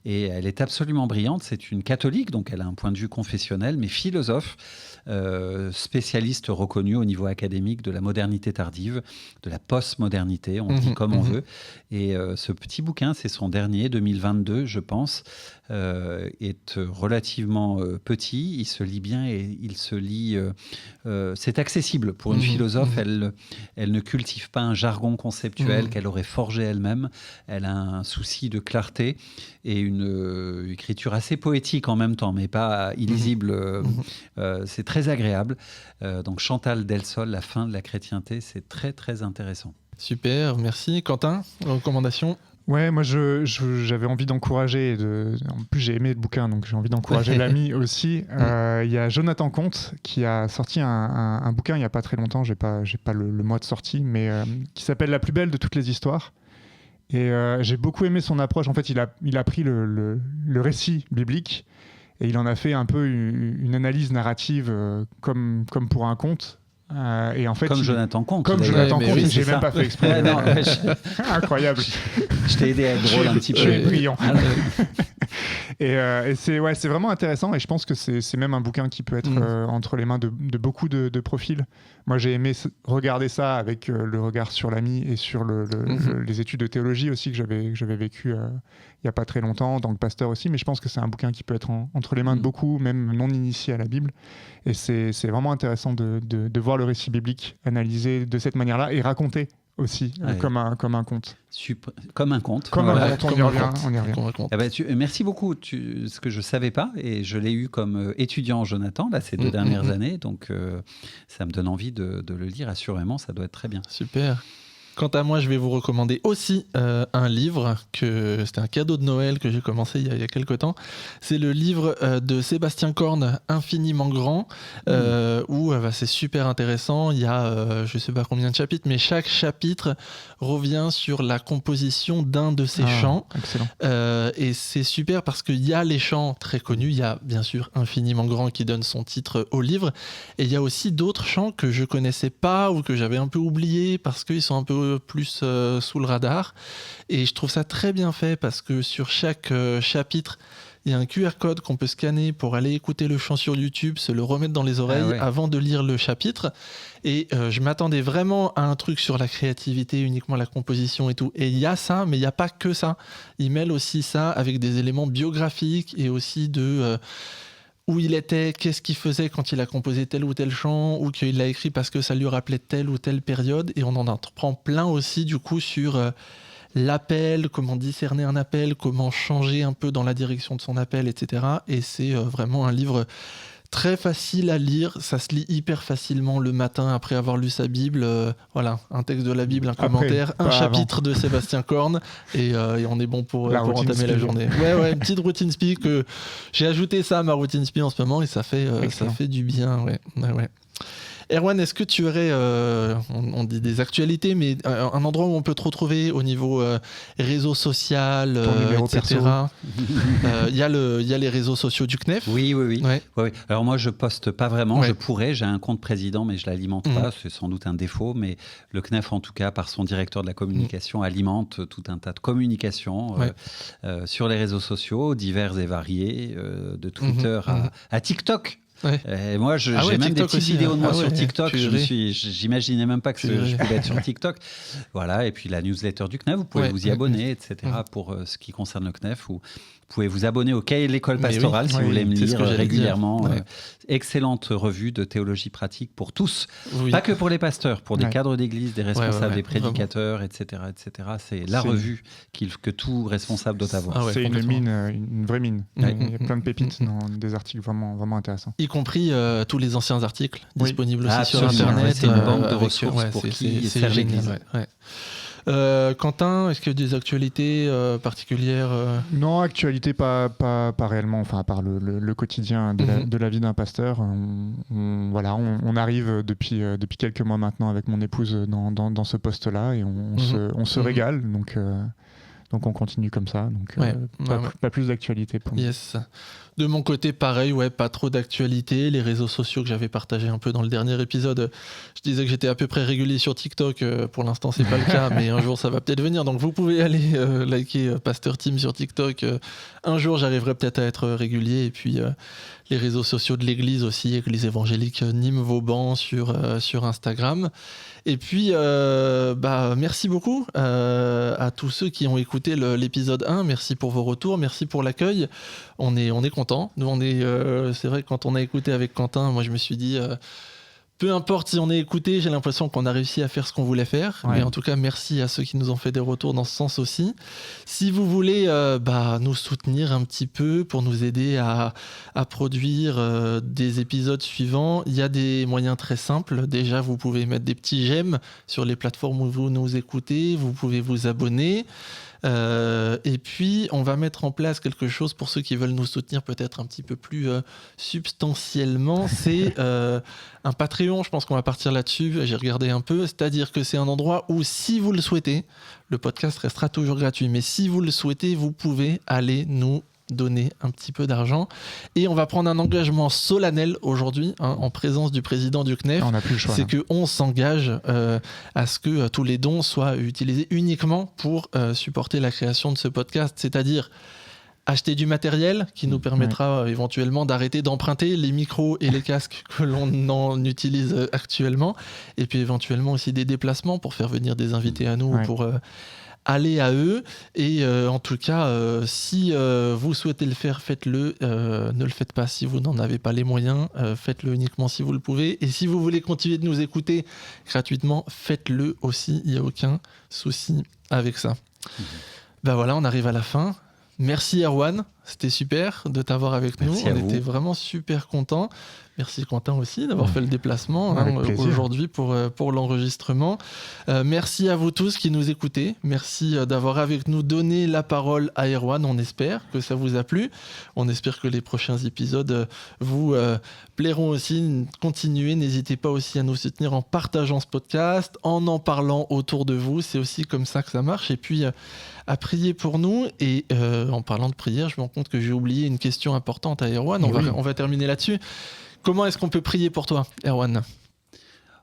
Et elle est absolument brillante. C'est une catholique, donc elle a un point de vue confessionnel, mais philosophe, spécialiste reconnue au niveau académique de la modernité tardive, de la post-modernité, on dit comme on veut. Et ce petit bouquin, c'est son dernier, 2022, je pense, est relativement petit. Il se lit bien et il se lit... c'est accessible pour une philosophe. Elle ne cultive pas un jargon conceptuel qu'elle aurait forgé elle-même. Elle a un souci de clarté et une écriture assez poétique en même temps, mais pas illisible. C'est très agréable. Donc Chantal Delsol, La fin de la chrétienté, c'est très très intéressant. Super, merci. Quentin, recommandation? Ouais, moi j'avais envie d'encourager, en plus j'ai aimé le bouquin, donc j'ai envie d'encourager l'ami aussi. Il y a Jonathan Comte qui a sorti un bouquin il n'y a pas très longtemps, j'ai pas le mois de sortie, mais qui s'appelle La plus belle de toutes les histoires. Et j'ai beaucoup aimé son approche. En fait, il a pris le récit biblique et il en a fait un peu une analyse narrative comme pour un conte. Et en fait, Jonathan Comte. Comme Jonathan Comte, j'ai même pas fait exprès. Incroyable. Je t'ai aidé à être drôle un petit peu. Je suis brillant. Et c'est vraiment intéressant, et je pense que c'est même un bouquin qui peut être entre les mains de beaucoup de profils. Moi, j'ai aimé regarder ça avec le regard sur l'ami et sur les études de théologie aussi que j'avais vécu il n'y a pas très longtemps, en tant que pasteur aussi, mais je pense que c'est un bouquin qui peut être entre les mains de beaucoup, même non initiés à la Bible. Et c'est vraiment intéressant de voir le récit biblique analysé de cette manière-là et raconté aussi, comme un conte. Comme un conte. Comme un conte, on y revient. Merci beaucoup. Ce que je ne savais pas, et je l'ai eu comme étudiant, Jonathan, là, ces 2 dernières années. Donc, ça me donne envie de le lire, assurément. Ça doit être très bien. Super. Quant à moi, je vais vous recommander aussi un livre, c'était un cadeau de Noël que j'ai commencé il y a quelques temps. C'est le livre de Sébastien Korn, Infiniment grand, où c'est super intéressant. Il y a je ne sais pas combien de chapitres, mais chaque chapitre revient sur la composition d'un de ces chants. Excellent. Et c'est super parce qu'il y a les chants très connus. Il y a bien sûr Infiniment grand qui donne son titre au livre. Et il y a aussi d'autres chants que je ne connaissais pas ou que j'avais un peu oubliés parce qu'ils sont un peu plus sous le radar, et je trouve ça très bien fait parce que sur chaque chapitre il y a un QR code qu'on peut scanner pour aller écouter le chant sur YouTube, se le remettre dans les oreilles avant de lire le chapitre, et je m'attendais vraiment à un truc sur la créativité, uniquement la composition et tout, et il y a ça, mais il n'y a pas que ça, il mêle aussi ça avec des éléments biographiques et aussi de où il était, qu'est-ce qu'il faisait quand il a composé tel ou tel chant, ou qu'il l'a écrit parce que ça lui rappelait telle ou telle période. Et on en apprend plein aussi du coup sur l'appel, comment discerner un appel, comment changer un peu dans la direction de son appel, etc. Et c'est vraiment un livre très facile à lire, ça se lit hyper facilement le matin après avoir lu sa Bible. Voilà, un texte de la Bible, un commentaire, un chapitre de Sébastien Korn, et on est bon pour entamer la journée. Ouais, une petite routine spi que j'ai ajouté ça à ma routine spi en ce moment, et ça fait du bien. Ouais. Erwan, est-ce que tu aurais, on dit des actualités, mais un endroit où on peut te retrouver au niveau réseau social, etc. Il y a les réseaux sociaux du CNEF. Oui. Alors moi, je poste pas vraiment. Je pourrais, j'ai un compte président, mais je l'alimente pas. C'est sans doute un défaut, mais le CNEF, en tout cas, par son directeur de la communication, alimente tout un tas de communications sur les réseaux sociaux, divers et variés, de Twitter à TikTok. Et moi, j'ai même TikTok des petites vidéos de moi sur TikTok. J'imaginais même pas que je pouvais être sur TikTok. Voilà, et puis la newsletter du CNEF, vous pouvez vous y abonner, etc. Pour ce qui concerne le CNEF. Vous pouvez vous abonner au Cahier de l'école pastorale si vous voulez me lire régulièrement. Excellente revue de théologie pratique pour tous. Pas que pour les pasteurs, pour des cadres d'église, des responsables, des prédicateurs, etc. C'est la revue que tout responsable doit avoir. C'est une vraie mine. Il y a plein de pépites dans des articles vraiment intéressants. Y compris tous les anciens articles disponibles aussi sur Internet. C'est une banque de ressources pour qui sert l'Église. Quentin, est-ce qu'il y a des actualités particulières Non, actualité pas réellement, enfin à part le quotidien de la vie d'un pasteur. On arrive depuis quelques mois maintenant avec mon épouse dans ce poste-là, et on se régale, donc on continue comme ça. Donc pas plus d'actualité pour nous. Yes. De mon côté, pareil, pas trop d'actualité. Les réseaux sociaux que j'avais partagés un peu dans le dernier épisode, je disais que j'étais à peu près régulier sur TikTok. Pour l'instant, c'est pas le cas, mais un jour, ça va peut-être venir. Donc, vous pouvez aller liker Pasteur Tim sur TikTok. Un jour, j'arriverai peut-être à être régulier. Et puis, les réseaux sociaux de l'Église aussi, Église évangélique Nîmes-Vauban sur Instagram. Et puis, merci beaucoup à tous ceux qui ont écouté l'épisode 1. Merci pour vos retours, merci pour l'accueil. On est contents. Nous, c'est vrai que quand on a écouté avec Quentin, moi je me suis dit, peu importe si on est écouté, j'ai l'impression qu'on a réussi à faire ce qu'on voulait faire. Mais en tout cas, merci à ceux qui nous ont fait des retours dans ce sens aussi. Si vous voulez nous soutenir un petit peu pour nous aider à produire des épisodes suivants, il y a des moyens très simples. Déjà, vous pouvez mettre des petits j'aime sur les plateformes où vous nous écoutez. Vous pouvez vous abonner. Et puis on va mettre en place quelque chose pour ceux qui veulent nous soutenir peut-être un petit peu plus substantiellement. C'est un Patreon. Je pense qu'on va partir là-dessus. J'ai regardé un peu, c'est-à-dire que c'est un endroit où, si vous le souhaitez, le podcast restera toujours gratuit, mais si vous le souhaitez, vous pouvez aller nous donner un petit peu d'argent, et on va prendre un engagement solennel aujourd'hui, en présence du président du CNEF. On n'a plus le choix. C'est qu'on s'engage à ce que tous les dons soient utilisés uniquement pour supporter la création de ce podcast, c'est-à-dire acheter du matériel qui nous permettra éventuellement d'arrêter d'emprunter les micros et les casques que l'on en utilise actuellement, et puis éventuellement aussi des déplacements pour faire venir des invités à nous, pour allez à eux. Et en tout cas, si vous souhaitez le faire, faites-le. Ne le faites pas si vous n'en avez pas les moyens. Faites-le uniquement si vous le pouvez. Et si vous voulez continuer de nous écouter gratuitement, faites-le aussi. Il n'y a aucun souci avec ça. Ben voilà, on arrive à la fin. Merci Erwan, c'était super de t'avoir avec nous. On était vraiment super contents. Merci Quentin aussi d'avoir fait le déplacement aujourd'hui pour l'enregistrement. Merci à vous tous qui nous écoutez. Merci d'avoir avec nous donné la parole à Erwan. On espère que ça vous a plu. On espère que les prochains épisodes vous plairont aussi. Continuez, n'hésitez pas aussi à nous soutenir en partageant ce podcast, en parlant autour de vous. C'est aussi comme ça que ça marche. Et puis à prier pour nous. Et en parlant de prière, je me rends compte que j'ai oublié une question importante à Erwan. On va terminer là-dessus. Comment est-ce qu'on peut prier pour toi, Erwan ?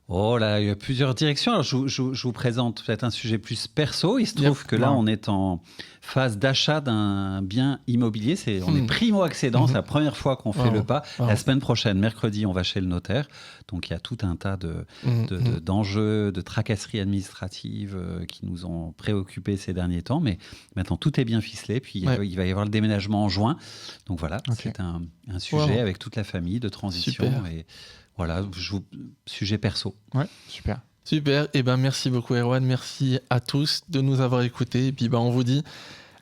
Oh là, il y a plusieurs directions. Alors, je vous présente peut-être un sujet plus perso. Il se trouve que là, on est en phase d'achat d'un bien immobilier. On est primo-accédant. C'est la première fois qu'on fait le pas. La semaine prochaine, mercredi, on va chez le notaire. Donc, il y a tout un tas d'enjeux, de tracasseries administratives qui nous ont préoccupés ces derniers temps. Mais maintenant, tout est bien ficelé. Puis, il va y avoir le déménagement en juin. Donc, voilà, c'est un sujet avec toute la famille de transition. Super. Et voilà, sujet perso. Ouais, super. Super. Et merci beaucoup, Erwan. Merci à tous de nous avoir écoutés. Et puis, on vous dit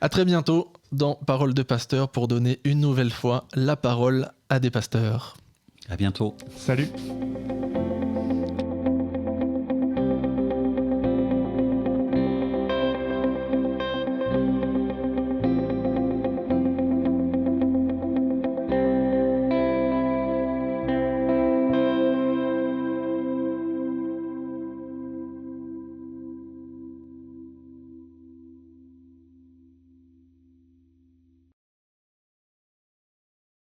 à très bientôt dans Parole de Pasteur pour donner une nouvelle fois la parole à des pasteurs. À bientôt. Salut.